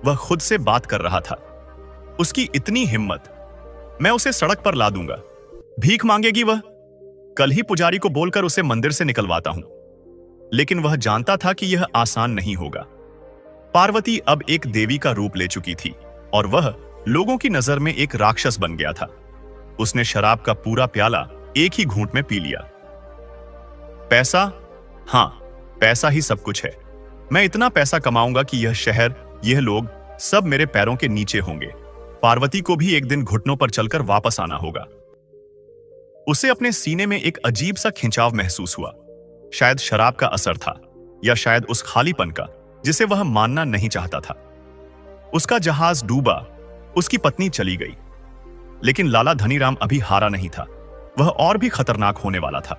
वह खुद से बात कर रहा था। उसकी इतनी हिम्मत, मैं उसे सड़क पर ला दूंगा। भीख मांगेगी वह, कल ही पुजारी को बोलकर उसे मंदिर से निकलवाता हूं। लेकिन वह जानता था कि यह आसान नहीं होगा। पार्वती अब एक देवी का रूप ले चुकी थी और वह लोगों की नजर में एक राक्षस बन गया था। उसने शराब का पूरा प्याला एक ही घूंट में पी लिया। पैसा, हां, पैसा ही सब कुछ है। मैं इतना पैसा कमाऊंगा कि यह शहर, यह लोग सब मेरे पैरों के नीचे होंगे। पार्वती को भी एक दिन घुटनों पर चलकर वापस आना होगा। उसे अपने सीने में एक अजीब सा खिंचाव महसूस हुआ। शायद शराब का असर था, या शायद उस खालीपन का जिसे वह मानना नहीं चाहता था। उसका जहाज डूबा, उसकी पत्नी चली गई, लेकिन लाला धनीराम अभी हारा नहीं था। वह और भी खतरनाक होने वाला था।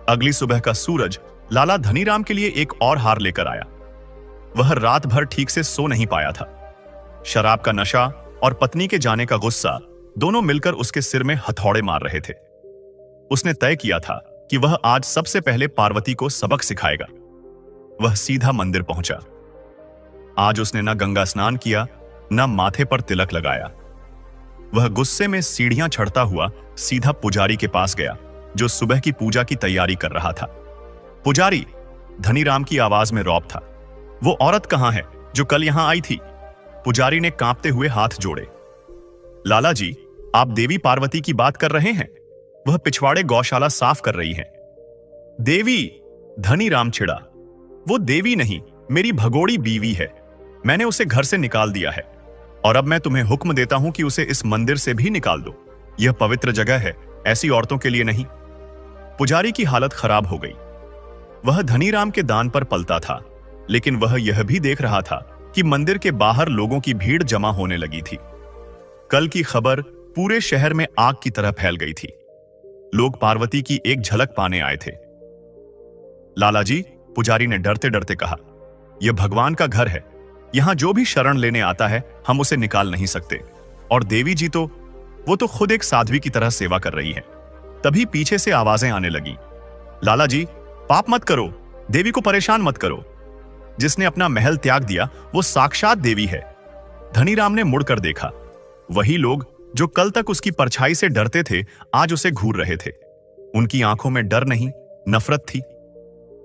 अगली सुबह का सूरज लाला धनीराम के लिए एक और हार लेकर आया। वह रात भर ठीक से सो नहीं पाया था। शराब का नशा और पत्नी के जाने का गुस्सा दोनों मिलकर उसके सिर में हथौड़े मार रहे थे। उसने तय किया था कि वह आज सबसे पहले पार्वती को सबक सिखाएगा। वह सीधा मंदिर पहुंचा। आज उसने न गंगा स्नान किया, न माथे पर तिलक लगाया। वह गुस्से में सीढ़ियां चढ़ता हुआ सीधा पुजारी के पास गया, जो सुबह की पूजा की तैयारी कर रहा था। पुजारी, धनीराम की आवाज में रौब था। वो औरत कहां है जो कल यहां आई थी? पुजारी ने कांपते हुए हाथ जोड़े। लाला जी, आप देवी पार्वती की बात कर रहे हैं? वह पिछवाड़े गौशाला साफ कर रही है। देवी? धनीराम छिड़ा। वो देवी नहीं, मेरी भगोड़ी बीवी है। मैंने उसे घर से निकाल दिया है और अब मैं तुम्हें हुक्म देता हूं कि उसे इस मंदिर से भी निकाल दो। यह पवित्र जगह है, ऐसी औरतों के लिए नहीं। पुजारी की हालत खराब हो गई। वह धनीराम के दान पर पलता था, लेकिन वह यह भी देख रहा था कि मंदिर के बाहर लोगों की भीड़ जमा होने लगी थी। कल की खबर पूरे शहर में आग की तरह फैल गई थी। लोग पार्वती की एक झलक पाने आए थे। लाला जी, पुजारी ने डरते डरते कहा, यह भगवान का घर है। यहां जो भी शरण लेने आता है हम उसे निकाल नहीं सकते। और देवी जी तो वो तो खुद एक साध्वी की तरह सेवा कर रही है। तभी पीछे से आवाजें आने लगी, लाला जी, पाप मत करो, देवी को परेशान मत करो। जिसने अपना महल त्याग दिया वो साक्षात देवी है। धनीराम ने मुड़कर देखा। वही लोग जो कल तक उसकी परछाई से डरते थे आज उसे घूर रहे थे। उनकी आंखों में डर नहीं, नफरत थी।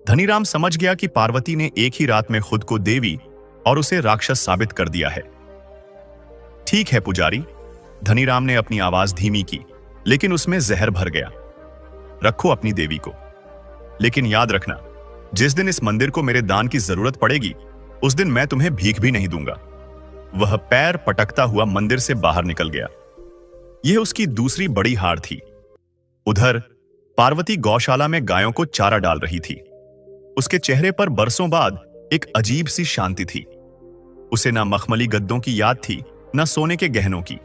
धनीराम समझ गया कि पार्वती ने एक ही रात में खुद को देवी और उसे राक्षस साबित कर दिया है। ठीक है पुजारी, धनीराम ने अपनी आवाज धीमी की, लेकिन उसमें जहर भर गया। रखो अपनी देवी को, लेकिन याद रखना, जिस दिन इस मंदिर को मेरे दान की जरूरत पड़ेगी उस दिन मैं तुम्हें भीख भी नहीं दूंगा। वह पैर पटकता हुआ मंदिर से बाहर निकल गया। यह उसकी दूसरी बड़ी हार थी। उधर पार्वती गौशाला में गायों को चारा डाल रही थी। उसके चेहरे पर बरसों बाद एक अजीब सी शांति थी। उसे ना मखमली गद्दों की याद थी, ना सोने के गहनों की।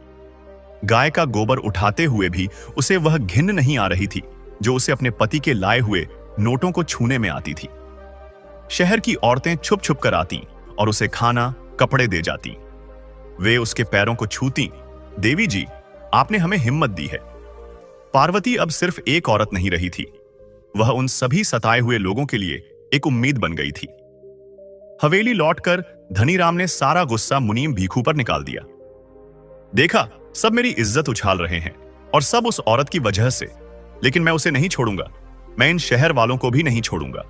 गाय का गोबर उठाते हुए भी उसे वह घिन नहीं आ रही थी जो उसे अपने पति के लाए हुए नोटों को छूने में आती थी। शहर की औरतें छुप छुप कर आती और उसे खाना, कपड़े दे जाती। वे उसके पैरों को छूती, देवी जी, आपने हमें हिम्मत दी है। पार्वती अब सिर्फ एक औरत नहीं रही थी, वह उन सभी सताए हुए लोगों के लिए एक उम्मीद बन गई थी। हवेली लौटकर धनीराम ने सारा गुस्सा मुनीम भीखू पर निकाल दिया। देखा, सब मेरी इज्जत उछाल रहे हैं और सब उस औरत की वजह से, लेकिन मैं उसे नहीं छोड़ूंगा। मैं इन शहर वालों को भी नहीं छोड़ूंगा।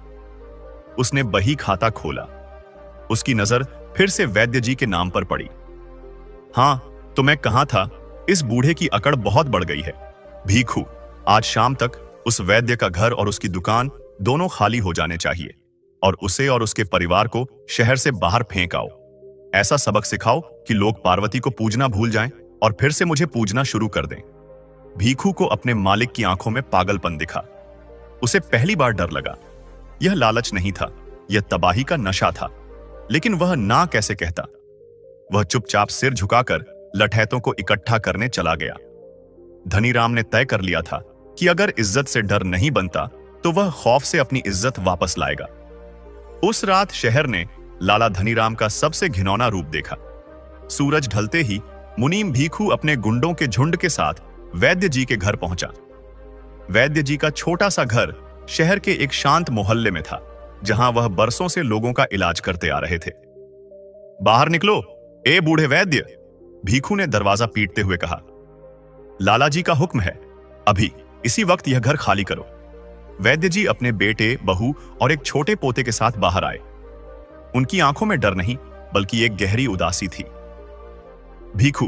उसने बही खाता खोला। उसकी नजर फिर से वैद्य जी के नाम पर पड़ी। हां, तो मैं कहां था, इस बूढ़े की अकड़ बहुत बढ़ गई है। भीखू, आज शाम तक उस वैद्य का घर और उसकी दुकान दोनों खाली हो जाने चाहिए और उसे और उसके परिवार को शहर से बाहर फेंक आओ। ऐसा सबक सिखाओ कि लोग पार्वती को पूजना भूल जाएं और फिर से मुझे पूजना शुरू कर दें। भीखू को अपने मालिक की आंखों में पागलपन दिखा। उसे पहली बार डर लगा। यह लालच नहीं था, यह तबाही का नशा था, लेकिन वह ना कैसे कहता। वह चुपचाप सिर झुकाकर लठैतों को इकट्ठा करने चला गया। धनीराम ने तय कर लिया था कि अगर इज्जत से डर नहीं बनता तो वह खौफ से अपनी इज्जत वापस लाएगा। उस रात शहर ने लाला धनीराम का सबसे घिनौना रूप देखा। सूरज ढलते ही मुनीम भीखू अपने गुंडों के झुंड के साथ वैद्य जी के घर पहुंचा। वैद्य जी का छोटा सा घर शहर के एक शांत मोहल्ले में था, जहां वह बरसों से लोगों का इलाज करते आ रहे थे। बाहर निकलो, ए बूढ़े वैद्य, भीखू ने दरवाजा पीटते हुए कहा। लाला जी का हुक्म है, अभी इसी वक्त यह घर खाली करो। वैद्य जी अपने बेटे, बहू और एक छोटे पोते के साथ बाहर आए। उनकी आंखों में डर नहीं, बल्कि एक गहरी उदासी थी। भीखू,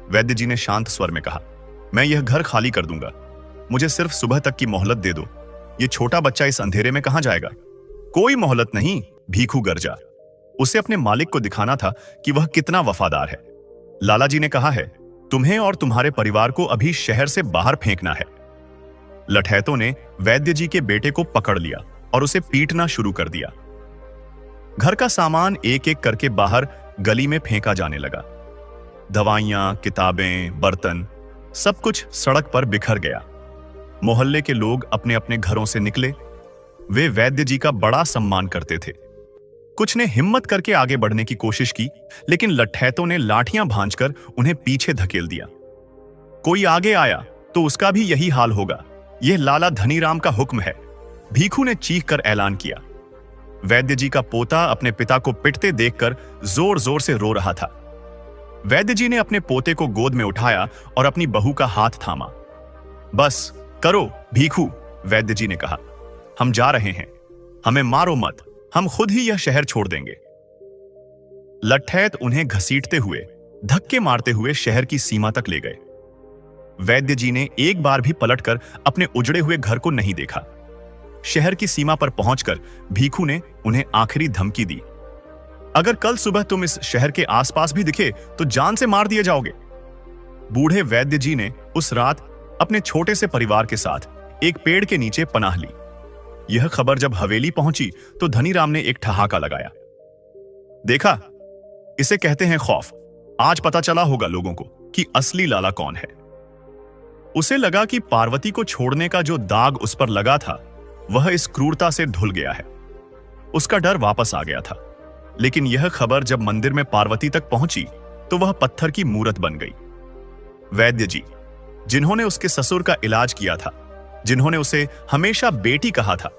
वैद्य जी ने शांत स्वर में कहा, मैं यह घर खाली कर दूंगा। मुझे सिर्फ सुबह तक की मोहलत दे दो। यह छोटा बच्चा इस अंधेरे में कहां जाएगा? कोई मोहलत नहीं, भीखू गरजा। उसे अपने मालिक को दिखाना था कि वह कितना वफादार है। लाला जी ने कहा है, तुम्हें और तुम्हारे परिवार को अभी शहर से बाहर फेंकना है। लठैतों ने वैद्य जी के बेटे को पकड़ लिया और उसे पीटना शुरू कर दिया। घर का सामान एक एक करके बाहर गली में फेंका जाने लगा। दवाइयां, किताबें, बर्तन, सब कुछ सड़क पर बिखर गया। मोहल्ले के लोग अपने अपने घरों से निकले। वे वैद्य जी का बड़ा सम्मान करते थे। कुछ ने हिम्मत करके आगे बढ़ने की कोशिश की, लेकिन लठैतों ने लाठियां भांजकर उन्हें पीछे धकेल दिया। कोई आगे आया तो उसका भी यही हाल होगा, यह लाला धनीराम का हुक्म है, भीखू ने चीख कर ऐलान किया। वैद्य जी का पोता अपने पिता को पिटते देखकर जोर जोर से रो रहा था। वैद्य जी ने अपने पोते को गोद में उठाया और अपनी बहू का हाथ थामा। बस करो भीखू, वैद्य जी ने कहा, हम जा रहे हैं, हमें मारो मत, हम खुद ही यह शहर छोड़ देंगे। लठैत उन्हें घसीटते हुए, धक्के मारते हुए शहर की सीमा तक ले गए। वैद्य जी ने एक बार भी पलटकर अपने उजड़े हुए घर को नहीं देखा। शहर की सीमा पर पहुंचकर भीखू ने उन्हें आखिरी धमकी दी, अगर कल सुबह तुम इस शहर के आसपास भी दिखे तो जान से मार दिए जाओगे। बूढ़े वैद्य जी ने उस रात अपने छोटे से परिवार के साथ एक पेड़ के नीचे पनाह ली। यह खबर जब हवेली पहुंची तो धनीराम ने एक ठहाका लगाया। देखा, इसे कहते हैं खौफ। आज पता चला होगा लोगों को कि असली लाला कौन है। उसे लगा कि पार्वती को छोड़ने का जो दाग उस पर लगा था वह इस क्रूरता से धुल गया है। उसका डर वापस आ गया था। लेकिन यह खबर जब मंदिर में पार्वती तक पहुंची तो वह पत्थर की मूरत बन गई। वैद्य जी, जिन्होंने उसके ससुर का इलाज किया था, जिन्होंने उसे हमेशा बेटी कहा था,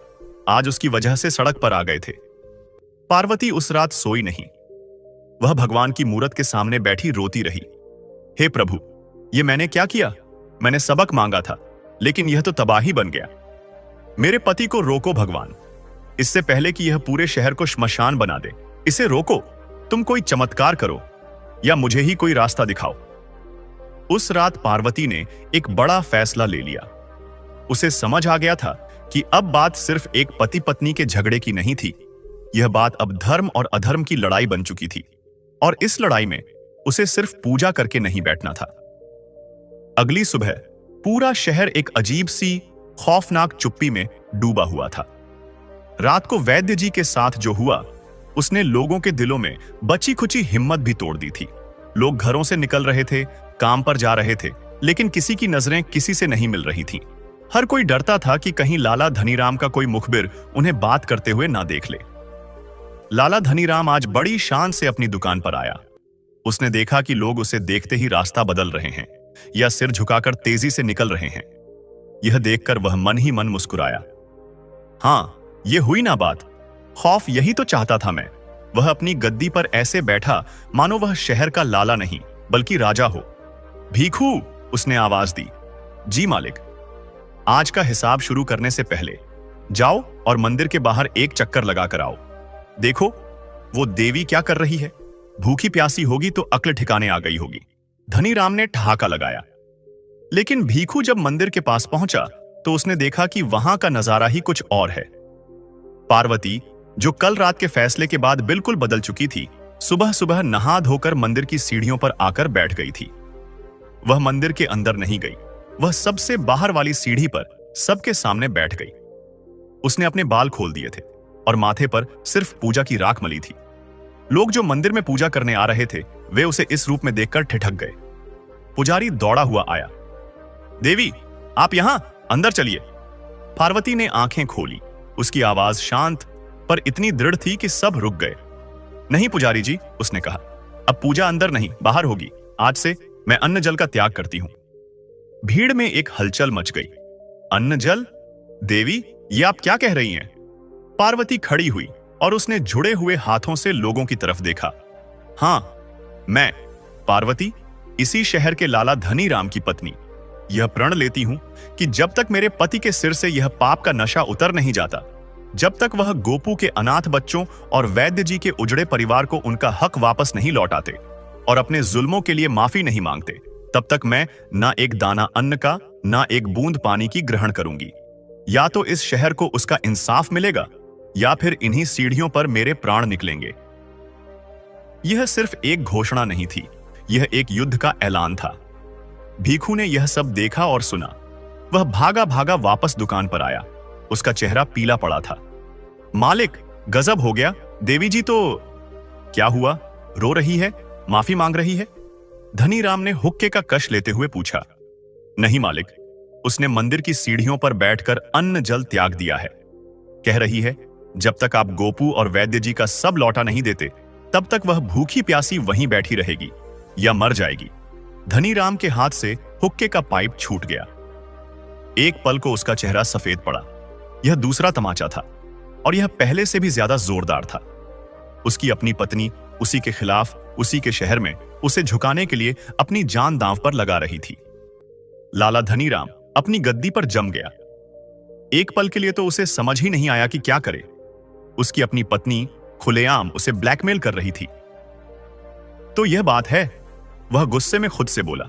आज उसकी वजह से सड़क पर आ गए थे। पार्वती उस रात सोई नहीं। वह भगवान की मूरत के सामने बैठी रोती रही। हे प्रभु, ये मैंने क्या किया? मैंने सबक मांगा था, लेकिन यह तो तबाही बन गया। मेरे पति को रोको भगवान, इससे पहले कि यह पूरे शहर को श्मशान बना दे। इसे रोको, तुम कोई चमत्कार करो या मुझे ही कोई रास्ता दिखाओ। उस रात पार्वती ने एक बड़ा फैसला ले लिया। उसे समझ आ गया था कि अब बात सिर्फ एक पति पत्नी के झगड़े की नहीं थी, यह बात अब धर्म और अधर्म की लड़ाई बन चुकी थी, और इस लड़ाई में उसे सिर्फ पूजा करके नहीं बैठना था। अगली सुबह पूरा शहर एक अजीब सी खौफनाक चुप्पी में डूबा हुआ था। रात को वैद्य जी के साथ जो हुआ उसने लोगों के दिलों में बची खुची हिम्मत भी तोड़ दी थी। लोग घरों से निकल रहे थे, काम पर जा रहे थे, लेकिन किसी की नजरें किसी से नहीं मिल रही थीं। हर कोई डरता था कि कहीं लाला धनीराम का कोई मुखबिर उन्हें बात करते हुए ना देख ले। लाला धनीराम आज बड़ी शान से अपनी दुकान पर आया। उसने देखा कि लोग उसे देखते ही रास्ता बदल रहे हैं या सिर झुकाकर तेजी से निकल रहे हैं। यह देखकर वह मन ही मन मुस्कुराया। हां, यह हुई ना बात। खौफ यही तो चाहता था मैं। वह अपनी गद्दी पर ऐसे बैठा मानो वह शहर का लाला नहीं बल्कि राजा हो। भीखू, उसने आवाज दी। जी मालिक। आज का हिसाब शुरू करने से पहले जाओ और मंदिर के बाहर एक चक्कर लगा कर आओ। देखो वो देवी क्या कर रही है। भूखी प्यासी होगी तो अक्ल ठिकाने आ गई होगी। धनीराम ने ठहाका लगाया। लेकिन भीखू जब मंदिर के पास पहुंचा तो उसने देखा कि वहां का नजारा ही कुछ और है। पार्वती, जो कल रात के फैसले के बाद बिल्कुल बदल चुकी थी, सुबह सुबह नहा धोकर मंदिर की सीढ़ियों पर आकर बैठ गई थी। वह मंदिर के अंदर नहीं गई, वह सबसे बाहर वाली सीढ़ी पर सबके सामने बैठ गई। उसने अपने बाल खोल दिए थे और माथे पर सिर्फ पूजा की राख मली थी। लोग जो मंदिर में पूजा करने आ रहे थे वे उसे इस रूप में देखकर ठिठक गए। पुजारी दौड़ा हुआ आया। देवी, आप यहां, अंदर चलिए। पार्वती ने आंखें खोली। उसकी आवाज शांत पर इतनी दृढ़ थी कि सब रुक गए। नहीं पुजारी जी, उसने कहा, अब पूजा अंदर नहीं बाहर होगी। आज से मैं अन्न जल का त्याग करती हूं। भीड़ में एक हलचल मच गई। अन्न जल? देवी, ये आप क्या कह रही हैं? पार्वती खड़ी हुई और उसने जुड़े हुए हाथों से लोगों की तरफ देखा। हां, मैं पार्वती, इसी शहर के लाला धनीराम की पत्नी, यह प्रण लेती हूं कि जब तक मेरे पति के सिर से यह पाप का नशा उतर नहीं जाता, जब तक वह गोपू के अनाथ बच्चों और वैद्य जी के उजड़े परिवार को उनका हक वापस नहीं लौटाते और अपने जुल्मों के लिए माफी नहीं मांगते, तब तक मैं ना एक दाना अन्न का ना एक बूंद पानी की ग्रहण करूंगी। या तो इस शहर को उसका इंसाफ मिलेगा या फिर इन्हीं सीढ़ियों पर मेरे प्राण निकलेंगे। यह सिर्फ एक घोषणा नहीं थी, यह एक युद्ध का ऐलान था। भीखू ने यह सब देखा और सुना। वह भागा भागा वापस दुकान पर आया। उसका चेहरा पीला पड़ा था। मालिक, गजब हो गया। देवी जी तो... क्या हुआ? रो रही है? माफी मांग रही है? धनीराम ने हुक्के का कश लेते हुए पूछा। नहीं मालिक, उसने मंदिर की सीढ़ियों पर बैठकर अन्न जल त्याग दिया है। कह रही है जब तक आप गोपू और वैद्य जी का सब लौटा नहीं देते, तब तक वह भूखी प्यासी वहीं बैठी रहेगी या मर जाएगी। धनीराम के हाथ से हुक्के का पाइप छूट गया। एक पल को उसका चेहरा सफेद पड़ा। यह दूसरा तमाचा था और यह पहले से भी ज्यादा जोरदार था। उसकी अपनी पत्नी उसी के खिलाफ, उसी के शहर में उसे झुकाने के लिए अपनी जान दांव पर लगा रही थी। लाला धनीराम अपनी गद्दी पर जम गया। एक पल के लिए तो उसे समझ ही नहीं आया कि क्या करे। उसकी अपनी पत्नी खुलेआम उसे ब्लैकमेल कर रही थी। तो यह बात है, वह गुस्से में खुद से बोला।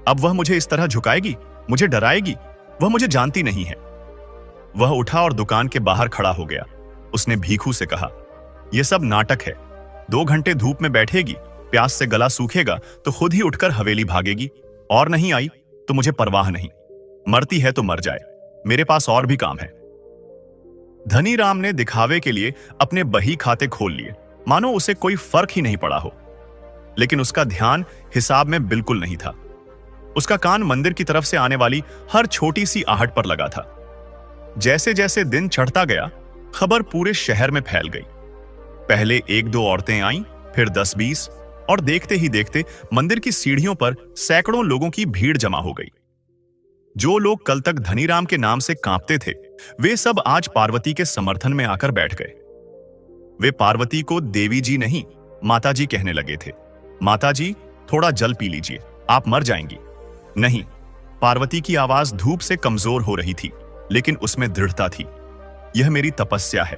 अब वह मुझे इस तरह झुकाएगी, मुझे डराएगी? वह मुझे जानती नहीं है। वह उठा और दुकान के बाहर खड़ा हो गया। उसने भीखू से कहा, यह सब नाटक है। 2 घंटे धूप में बैठेगी, प्यास से गला सूखेगा तो खुद ही उठकर हवेली भागेगी, और नहीं आई तो मुझे परवाह नहीं। मरती है तो मर जाए, मेरे पास और भी काम है। धनीराम ने दिखावे के लिए अपने बही खाते खोल लिए, मानो उसे कोई फर्क ही नहीं पड़ा हो। लेकिन उसका ध्यान हिसाब में बिल्कुल नहीं था। उसका कान मंदिर की तरफ से आने वाली हर छोटी सी आहट पर लगा था। जैसे जैसे दिन चढ़ता गया, खबर पूरे शहर में फैल गई। पहले 1-2 औरतें आईं, फिर 10-20, और देखते ही देखते मंदिर की सीढ़ियों पर सैकड़ों लोगों की भीड़ जमा हो गई। जो लोग कल तक धनीराम के नाम से कांपते थे, वे सब आज पार्वती के समर्थन में आकर बैठ गए। वे पार्वती को देवी जी नहीं, माता जी कहने लगे थे। माता जी, थोड़ा जल पी लीजिए, आप मर जाएंगी। नहीं, पार्वती की आवाज धूप से कमजोर हो रही थी, लेकिन उसमें दृढ़ता थी। यह मेरी तपस्या है।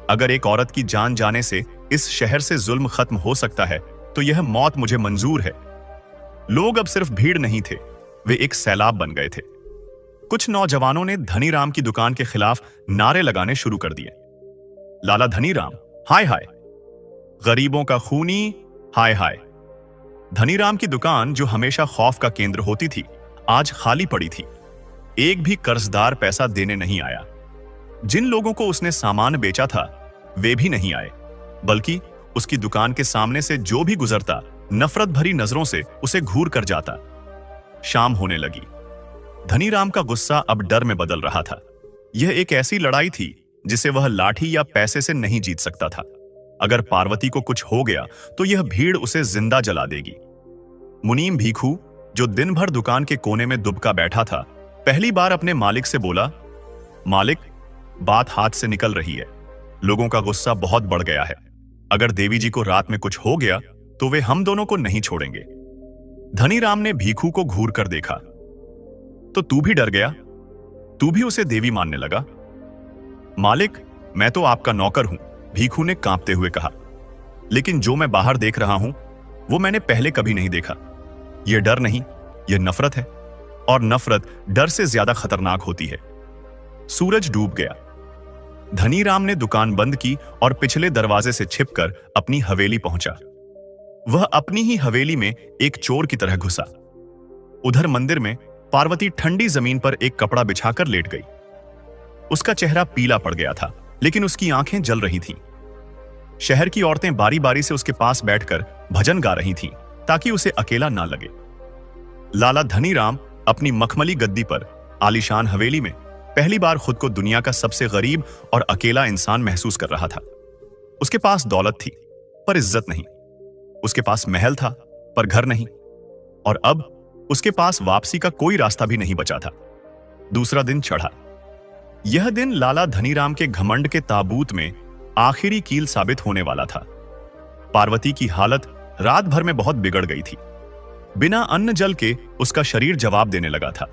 अगर एक औरत की जान जाने से इस शहर से जुल्म खत्म हो सकता है, तो यह मौत मुझे मंजूर है। लोग अब सिर्फ भीड़ नहीं थे, वे एक सैलाब बन गए थे। कुछ नौजवानों ने धनीराम की दुकान के खिलाफ नारे लगाने शुरू कर दिए। लाला धनीराम, हाय हाय। गरीबों का खूनी, हाय हाय। धनीराम की दुकान, जो हमेशा खौफ का केंद्र होती थी, आज खाली पड़ी थी। एक भी कर्जदार पैसा देने नहीं आया। जिन लोगों को उसने सामान बेचा था, वे भी नहीं आए, बल्कि उसकी दुकान के सामने से जो भी गुजरता, नफरत भरी नजरों से उसे घूर कर जाता। शाम होने लगी। धनीराम का गुस्सा अब डर में बदल रहा था। यह एक ऐसी लड़ाई थी जिसे वह लाठी या पैसे से नहीं जीत सकता था। अगर पार्वती को कुछ हो गया तो यह भीड़ उसे जिंदा जला देगी। मुनीम भीखू, जो दिन भर दुकान के कोने में दुबका बैठा था, पहली बार अपने मालिक से बोला, मालिक, बात हाथ से निकल रही है। लोगों का गुस्सा बहुत बढ़ गया है। अगर देवी जी को रात में कुछ हो गया तो वे हम दोनों को नहीं छोड़ेंगे। धनीराम ने भीखू को घूर कर देखा। तो तू भी डर गया? तू भी उसे देवी मानने लगा? मालिक, मैं तो आपका नौकर हूं, भीखू ने कांपते हुए कहा। लेकिन जो मैं बाहर देख रहा हूं, वो मैंने पहले कभी नहीं देखा। यह डर नहीं, यह नफरत है, और नफरत डर से ज्यादा खतरनाक होती है। सूरज डूब गया। धनीराम ने दुकान बंद की और पिछले दरवाजे से छिपकर अपनी हवेली पहुंचा। वह अपनी ही हवेली में एक चोर की तरह घुसा। उधर मंदिर में पार्वती ठंडी जमीन पर एक कपड़ा बिछाकर लेट गई। उसका चेहरा पीला पड़ गया था, लेकिन उसकी आंखें जल रही थीं। शहर की औरतें बारी बारी से उसके पास बैठकर भजन गा रही थीं, ताकि उसे अकेला ना लगे। लाला धनीराम अपनी मखमली गद्दी पर आलीशान हवेली में पहली बार खुद को दुनिया का सबसे गरीब और अकेला इंसान महसूस कर रहा था। उसके पास दौलत थी, पर इज्जत नहीं। उसके पास महल था, पर घर नहीं। और अब उसके पास वापसी का कोई रास्ता भी नहीं बचा था। दूसरा दिन चढ़ा। यह दिन लाला धनीराम के घमंड के ताबूत में आखिरी कील साबित होने वाला था। पार्वती की हालत रात भर में बहुत बिगड़ गई थी। बिना अन्न जल के उसका शरीर जवाब देने लगा था।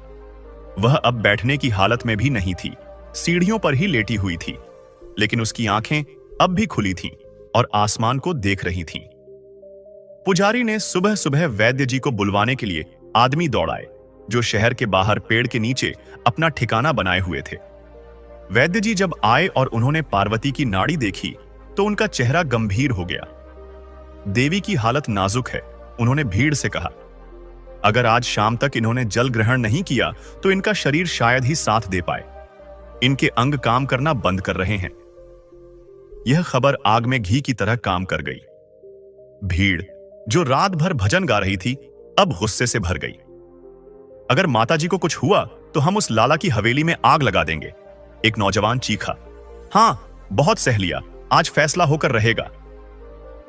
वह अब बैठने की हालत में भी नहीं थी, सीढ़ियों पर ही लेटी हुई थी, लेकिन उसकी आंखें अब भी खुली थीं और आसमान को देख रही थीं। पुजारी ने सुबह सुबह वैद्य जी को बुलवाने के लिए आदमी दौड़ाए, जो शहर के बाहर पेड़ के नीचे अपना ठिकाना बनाए हुए थे। वैद्य जी जब आए और उन्होंने पार्वती की नाड़ी देखी, तो उनका चेहरा गंभीर हो गया। देवी की हालत नाजुक है, उन्होंने भीड़ से कहा। अगर आज शाम तक इन्होंने जल ग्रहण नहीं किया तो इनका शरीर शायद ही साथ दे पाए। इनके अंग काम करना बंद कर रहे हैं। यह खबर आग में घी की तरह काम कर गई। भीड़, जो रात भर भजन गा रही थी, अब गुस्से से भर गई। अगर माताजी को कुछ हुआ तो हम उस लाला की हवेली में आग लगा देंगे, एक नौजवान चीखा। हां, बहुत सह लिया, आज फैसला होकर रहेगा।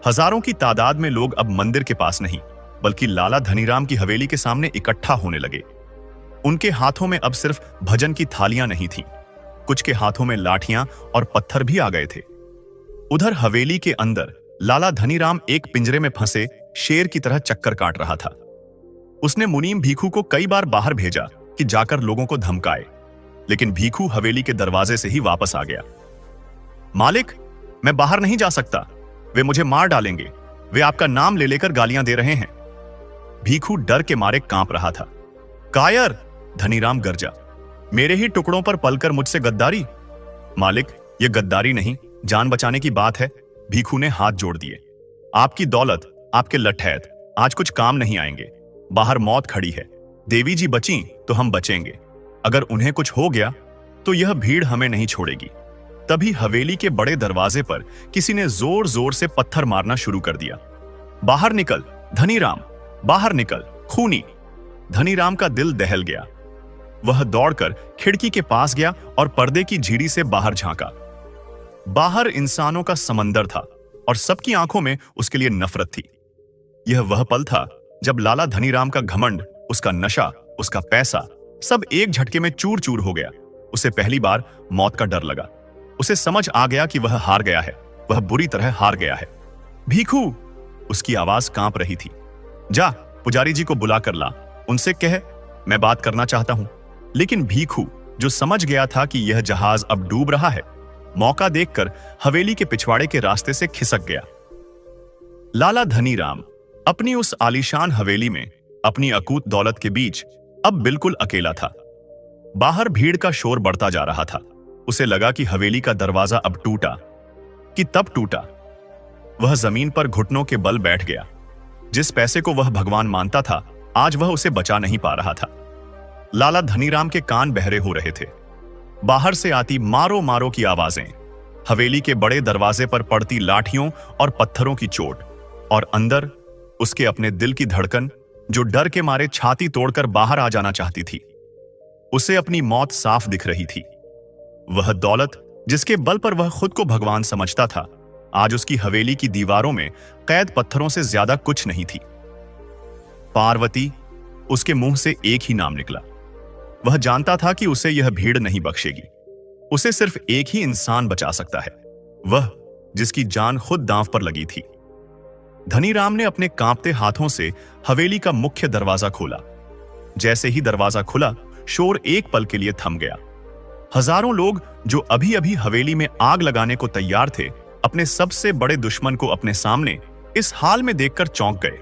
हजारों की तादाद में लोग अब मंदिर के पास नहीं, बल्कि लाला धनीराम की हवेली के सामने इकट्ठा होने लगे। उनके हाथों में अब सिर्फ भजन की थालियां नहीं थीं, कुछ के हाथों में लाठियां और पत्थर भी आ गए थे। उधर हवेली के अंदर लाला धनीराम एक पिंजरे में फंसे शेर की तरह चक्कर काट रहा था। उसने मुनीम भीखू को कई बार बाहर भेजा कि जाकर लोगों को धमकाए, लेकिन भीखू हवेली के दरवाजे से ही वापस आ गया। मालिक, मैं बाहर नहीं जा सकता, वे मुझे मार डालेंगे, वे आपका नाम ले लेकर गालियां दे रहे हैं। भीखू डर के मारे कांप रहा था। कायर, धनीराम गरजा, मेरे ही टुकड़ों पर पलकर मुझसे गद्दारी? मालिक, यह गद्दारी नहीं, जान बचाने की बात है। भीखू ने हाथ जोड़ दिए। आपकी दौलत, आपके लठैत आज कुछ काम नहीं आएंगे। बाहर मौत खड़ी है, देवी जी बची तो हम बचेंगे, अगर उन्हें कुछ हो गया तो यह भीड़ हमें नहीं छोड़ेगी। तभी हवेली के बड़े दरवाजे पर किसी ने जोर जोर से पत्थर मारना शुरू कर दिया। बाहर निकल धनीराम, बाहर निकल, खूनी। धनीराम का दिल दहल गया। वह दौड़कर खिड़की के पास गया और पर्दे की झिड़ी से बाहर झांका। बाहर इंसानों का समंदर था और सबकी आंखों में उसके लिए नफरत थी। यह वह पल था जब लाला धनीराम का घमंड, उसका नशा, उसका पैसा सब एक झटके में चूर चूर हो गया। उसे पहली बार मौत का डर लगा। उसे समझ आ गया कि वह हार गया है, वह बुरी तरह हार गया है। भीखू, उसकी आवाज कांप रही थी। जा, पुजारी जी को बुला कर ला, उनसे कह मैं बात करना चाहता हूं। लेकिन भीखू, जो समझ गया था कि यह जहाज अब डूब रहा है, मौका देखकर हवेली के पिछवाड़े के रास्ते से खिसक गया। लाला धनीराम अपनी उस आलीशान हवेली में अपनी अकूत दौलत के बीच अब बिल्कुल अकेला था। बाहर भीड़ का शोर बढ़ता जा रहा था। उसे लगा कि हवेली का दरवाजा अब टूटा, कि तब टूटा। वह जमीन पर घुटनों के बल बैठ गया। जिस पैसे को वह भगवान मानता था, आज वह उसे बचा नहीं पा रहा था। लाला धनीराम के कान बहरे हो रहे थे। बाहर से आती मारो मारो की आवाजें, हवेली के बड़े दरवाजे पर पड़ती लाठियों और पत्थरों की चोट, और अंदर उसके अपने दिल की धड़कन जो डर के मारे छाती तोड़कर बाहर आ जाना चाहती थी। उसे अपनी मौत साफ दिख रही थी। वह दौलत जिसके बल पर वह खुद को भगवान समझता था, आज उसकी हवेली की दीवारों में कैद पत्थरों से ज्यादा कुछ नहीं थी। पार्वती, उसके मुंह से एक ही नाम निकला। वह जानता था कि उसे यह भीड़ नहीं बख्शेगी। उसे सिर्फ एक ही इंसान बचा सकता है, वह जिसकी जान खुद दांव पर लगी थी। धनीराम ने अपने कांपते हाथों से हवेली का मुख्य दरवाजा खोला। जैसे ही दरवाजा खुला, शोर एक पल के लिए थम गया। हजारों लोग जो अभी अभी हवेली में आग लगाने को तैयार थे, अपने सबसे बड़े दुश्मन को अपने सामने इस हाल में देखकर चौंक गए।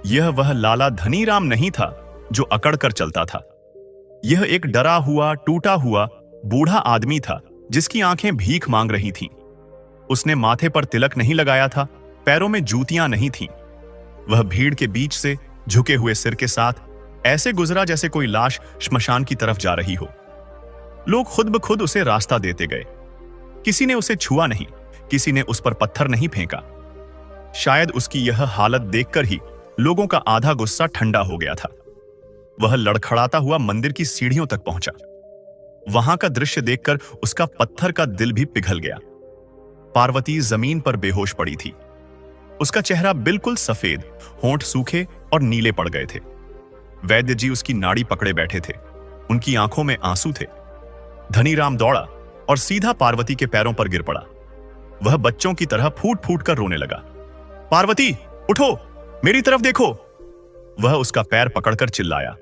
यह वह लाला धनीराम नहीं था जो अकड़ कर चलता था। यह एक डरा हुआ, टूटा हुआ बूढ़ा आदमी था जिसकी आंखें भीख मांग रही थीं। उसने माथे पर तिलक नहीं लगाया था, पैरों में जूतियां नहीं थीं। वह भीड़ के बीच से झुके हुए सिर के साथ ऐसे गुजरा जैसे कोई लाश श्मशान की तरफ जा रही हो। लोग खुद ब खुद उसे रास्ता देते गए। किसी ने उसे छुआ नहीं, किसी ने उस पर पत्थर नहीं फेंका। शायद उसकी यह हालत देखकर ही लोगों का आधा गुस्सा ठंडा हो गया था। वह लड़खड़ाता हुआ मंदिर की सीढ़ियों तक पहुंचा। वहां का दृश्य देखकर उसका पत्थर का दिल भी पिघल गया। पार्वती जमीन पर बेहोश पड़ी थी। उसका चेहरा बिल्कुल सफेद, होंठ सूखे और नीले पड़ गए थे। वैद्य जी उसकी नाड़ी पकड़े बैठे थे। उनकी आंखों में आंसू थे। धनीराम दौड़ा और सीधा पार्वती के पैरों पर गिर पड़ा। वह बच्चों की तरह फूट फूट कर रोने लगा। पार्वती, उठो, मेरी तरफ देखो। वह उसका पैर पकड़कर चिल्लाया।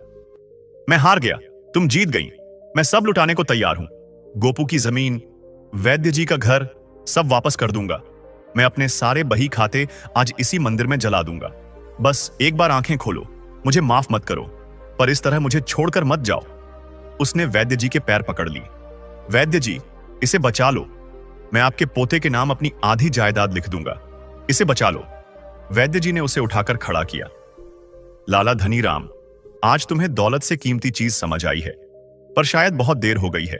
मैं हार गया, तुम जीत गई। मैं सब लुटाने को तैयार हूं। गोपू की जमीन, वैद्य जी का घर, सब वापस कर दूंगा। मैं अपने सारे बही खाते आज इसी मंदिर में जला दूंगा। बस एक बार आंखें खोलो, मुझे माफ मत करो, पर इस तरह मुझे छोड़कर मत जाओ। उसने वैद्य जी के पैर पकड़ लिए। वैद्य जी, इसे बचा लो। मैं आपके पोते के नाम अपनी आधी जायदाद लिख दूंगा। इसे बचा लो। वैद्य जी ने उसे उठाकर खड़ा किया। लाला धनीराम, आज तुम्हें दौलत से कीमती चीज समझ आई है, पर शायद बहुत देर हो गई है।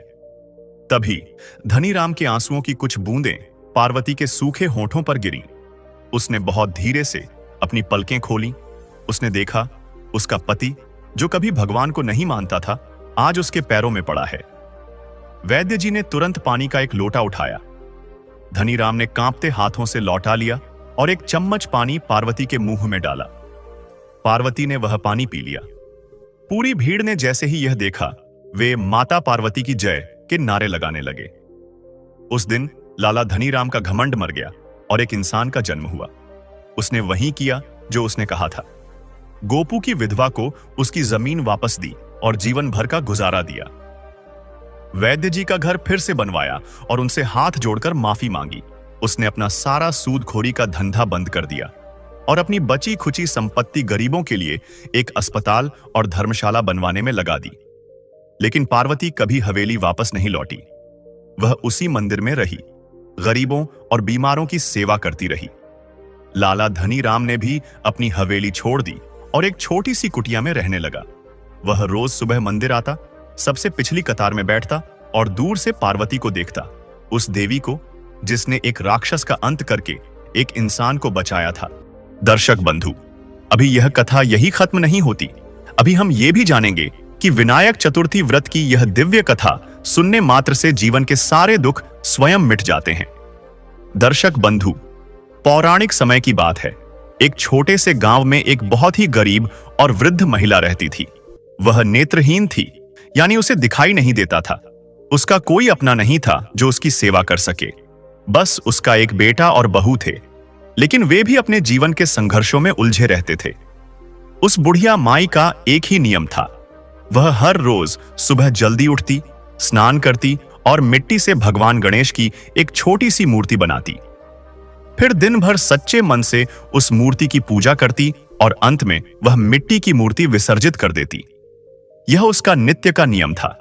तभी धनीराम के आंसुओं की कुछ बूंदें पार्वती के सूखे होठों पर गिरीं। उसने बहुत धीरे से अपनी पलकें खोलीं। उसने देखा, उसका पति, जो कभी भगवान को नहीं मानता था, आज उसके पैरों में पड़ा है। वैद्य जी ने तुरंत पानी का एक लोटा उठाया। धनीराम ने कांपते हाथों से लौटा लिया और एक चम्मच पानी पार्वती के मुंह में डाला। पार्वती ने वह पानी पी लिया। पूरी भीड़ ने जैसे ही यह देखा, वे माता पार्वती की जय के नारे लगाने लगे। उस दिन लाला धनीराम का घमंड मर गया और एक इंसान का जन्म हुआ। उसने वही किया जो उसने कहा था। गोपू की विधवा को उसकी जमीन वापस दी और जीवन भर का गुजारा दिया। वैद्य जी का घर फिर से बनवाया और उनसे हाथ जोड़कर माफी मांगी। उसने अपना सारा सूदखोरी का धंधा बंद कर दिया और अपनी बची खुची संपत्ति गरीबों के लिए एक अस्पताल और धर्मशाला बनवाने में लगा दी। लेकिन पार्वती कभी हवेली वापस नहीं लौटी। वह उसी मंदिर में रही, गरीबों और बीमारों की सेवा करती रही। लाला धनीराम ने भी अपनी हवेली छोड़ दी और एक छोटी सी कुटिया में रहने लगा। वह रोज सुबह मंदिर आता, सबसे पिछली कतार में बैठता और दूर से पार्वती को देखता, उस देवी को जिसने एक राक्षस का अंत करके एक इंसान को बचाया था। दर्शक बंधु, अभी यह कथा यही खत्म नहीं होती। अभी हम ये भी जानेंगे कि विनायक चतुर्थी व्रत की यह दिव्य कथा सुनने मात्र से जीवन के सारे दुख स्वयं मिट जाते हैं। दर्शक बंधु, पौराणिक समय की बात है। एक छोटे से गांव में एक बहुत ही गरीब और वृद्ध महिला रहती थी। वह नेत्रहीन थी, यानी उसे दिखाई नहीं देता था। उसका कोई अपना नहीं था जो उसकी सेवा कर सके। बस उसका एक बेटा और बहू थे, लेकिन वे भी अपने जीवन के संघर्षों में उलझे रहते थे। उस बुढ़िया माई का एक ही नियम था। वह हर रोज सुबह जल्दी उठती, स्नान करती और मिट्टी से भगवान गणेश की एक छोटी सी मूर्ति बनाती। फिर दिन भर सच्चे मन से उस मूर्ति की पूजा करती और अंत में वह मिट्टी की मूर्ति विसर्जित कर देती। यह उसका नित्य का नियम था।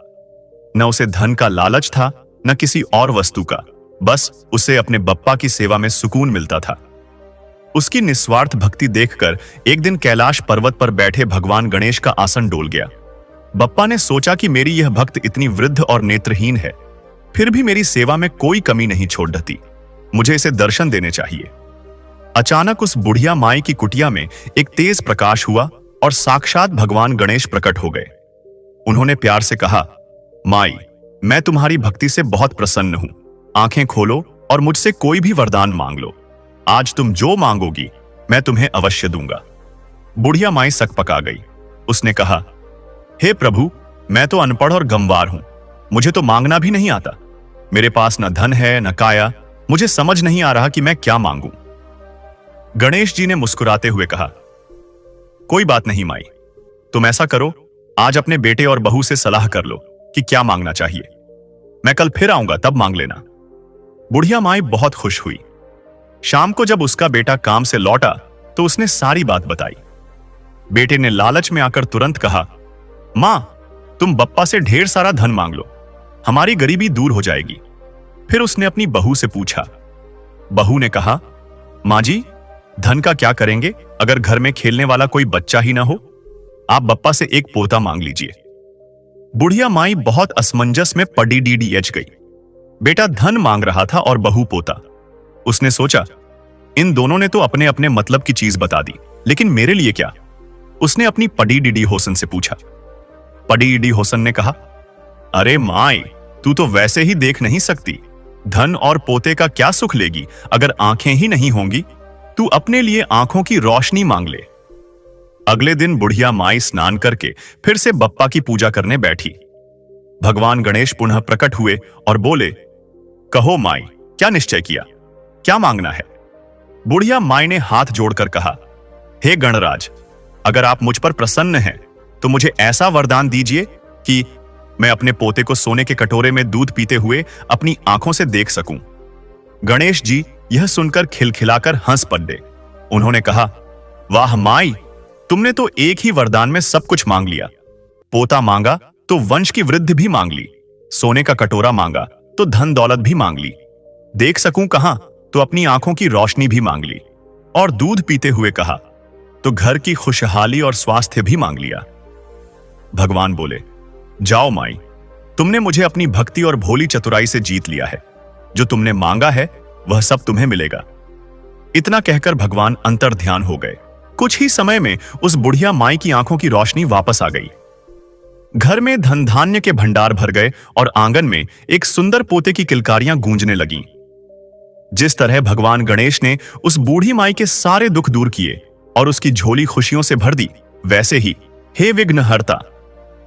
न उसे धन का लालच था, न किसी और वस्तु का। बस उसे अपने बप्पा की सेवा में सुकून मिलता था। उसकी निस्वार्थ भक्ति देखकर एक दिन कैलाश पर्वत पर बैठे भगवान गणेश का आसन डोल गया। बप्पा ने सोचा कि मेरी यह भक्त इतनी वृद्ध और नेत्रहीन है, फिर भी मेरी सेवा में कोई कमी नहीं छोड़ती। मुझे इसे दर्शन देने चाहिए। अचानक उस बुढ़िया माई की कुटिया में एक तेज प्रकाश हुआ और साक्षात भगवान गणेश प्रकट हो गए। उन्होंने प्यार से कहा, माई, मैं तुम्हारी भक्ति से बहुत प्रसन्न हूं। आंखें खोलो और मुझसे कोई भी वरदान मांग लो। आज तुम जो मांगोगी मैं तुम्हें अवश्य दूंगा। बुढ़िया माई सकपका गई। उसने कहा, हे प्रभु, मैं तो अनपढ़ और गंवार हूं। मुझे तो मांगना भी नहीं आता। मेरे पास न धन है न काया। मुझे समझ नहीं आ रहा कि मैं क्या मांगूं। गणेश जी ने मुस्कुराते हुए कहा, कोई बात नहीं माई, तुम ऐसा करो, आज अपने बेटे और बहू से सलाह कर लो कि क्या मांगना चाहिए। मैं कल फिर आऊंगा, तब मांग लेना। बुढ़िया माई बहुत खुश हुई। शाम को जब उसका बेटा काम से लौटा तो उसने सारी बात बताई। बेटे ने लालच में आकर तुरंत कहा, मां, तुम बप्पा से ढेर सारा धन मांग लो, हमारी गरीबी दूर हो जाएगी। फिर उसने अपनी बहू से पूछा। बहू ने कहा, मां जी, धन का क्या करेंगे अगर घर में खेलने वाला कोई बच्चा ही ना हो? आप बप्पा से एक पोता मांग लीजिए। बुढ़िया माई बहुत असमंजस में पड़ी डीडीएच गई। बेटा धन मांग रहा था और बहू पोता। उसने सोचा, इन दोनों ने तो अपने अपने मतलब की चीज बता दी, लेकिन मेरे लिए क्या? उसने अपनी पड़ी डीडी होसन से पूछा। पड़ी डीडी होसन ने कहा, अरे माई, तू तो वैसे ही देख नहीं सकती। धन और पोते का क्या सुख लेगी अगर आंखें ही नहीं होंगी? तू अपने लिए आंखों की रोशनी मांग ले। अगले दिन बुढ़िया माई स्नान करके फिर से बप्पा की पूजा करने बैठी। भगवान गणेश पुनः प्रकट हुए और बोले, कहो माई, क्या निश्चय किया? क्या मांगना है? बुढ़िया माई ने हाथ जोड़कर कहा, हे गणराज, अगर आप मुझ पर प्रसन्न हैं तो मुझे ऐसा वरदान दीजिए कि मैं अपने पोते को सोने के कटोरे में दूध पीते हुए अपनी आंखों से देख सकूं। गणेश जी यह सुनकर खिलखिलाकर हंस पड़े। उन्होंने कहा, वाह माई, तुमने तो एक ही वरदान में सब कुछ मांग लिया। पोता मांगा तो वंश की वृद्धि भी मांग ली, सोने का कटोरा मांगा तो धन दौलत भी मांग ली, देख सकूं कहां तो अपनी आंखों की रोशनी भी मांग ली, और दूध पीते हुए कहा तो घर की खुशहाली और स्वास्थ्य भी मांग लिया। भगवान बोले, जाओ माई, तुमने मुझे अपनी भक्ति और भोली चतुराई से जीत लिया है। जो तुमने मांगा है वह सब तुम्हें मिलेगा। इतना कहकर भगवान अंतर्ध्यान हो गए। कुछ ही समय में उस बुढ़िया माई की आंखों की रोशनी वापस आ गई। घर में धन धान्य के भंडार भर गए और आंगन में एक सुंदर पोते की किलकारियां गूंजने लगीं। जिस तरह भगवान गणेश ने उस बूढ़ी माई के सारे दुख दूर किए और उसकी झोली खुशियों से भर दी, वैसे ही हे विघ्नहर्ता,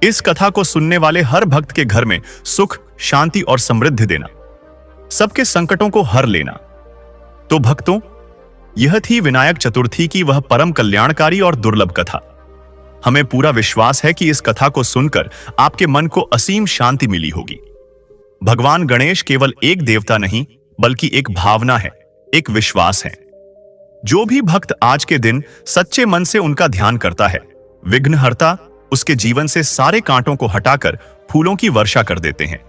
इस कथा को सुनने वाले हर भक्त के घर में सुख, शांति और समृद्धि देना, सबके संकटों को हर लेना। तो भक्तों, यह थी विनायक चतुर्थी की वह परम कल्याणकारी और दुर्लभ कथा। हमें पूरा विश्वास है कि इस कथा को सुनकर आपके मन को असीम शांति मिली होगी। भगवान गणेश केवल एक देवता नहीं, बल्कि एक भावना है, एक विश्वास है। जो भी भक्त आज के दिन सच्चे मन से उनका ध्यान करता है, विघ्नहर्ता उसके जीवन से सारे कांटों को हटाकर फूलों की वर्षा कर देते हैं।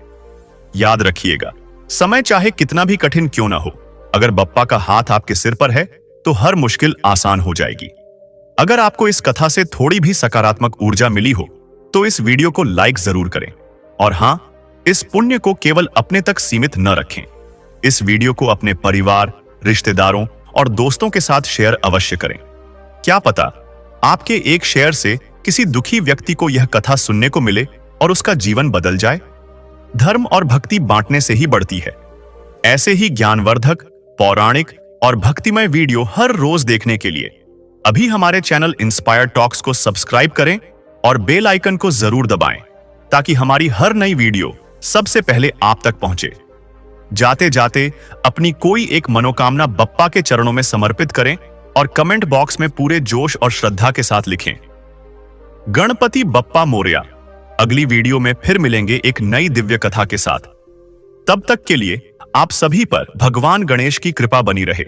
याद रखिएगा, समय चाहे कितना भी कठिन क्यों ना हो, अगर बप्पा का हाथ आपके सिर पर है तो हर मुश्किल आसान हो जाएगी। अगर आपको इस कथा से थोड़ी भी सकारात्मक ऊर्जा मिली हो तो इस वीडियो को लाइक जरूर करें। और हां, इस पुण्य को केवल अपने तक सीमित न रखें। इस वीडियो को अपने परिवार, रिश्तेदारों और दोस्तों के साथ शेयर अवश्य करें। क्या पता आपके एक शेयर से किसी दुखी व्यक्ति को यह कथा सुनने को मिले और उसका जीवन बदल जाए। धर्म और भक्ति बांटने से ही बढ़ती है। ऐसे ही ज्ञानवर्धक, पौराणिक और भक्तिमय वीडियो हर रोज देखने के लिए अभी हमारे चैनल इंस्पायर टॉक्स को सब्सक्राइब करें और बेल आइकन को जरूर दबाएं, ताकि हमारी हर नई वीडियो सबसे पहले आप तक पहुंचे। जाते जाते अपनी कोई एक मनोकामना बप्पा के चरणों में समर्पित करें और कमेंट बॉक्स में पूरे जोश और श्रद्धा के साथ लिखें, गणपति बप्पा मोरया। अगली वीडियो में फिर मिलेंगे एक नई दिव्य कथा के साथ। तब तक के लिए आप सभी पर भगवान गणेश की कृपा बनी रहे।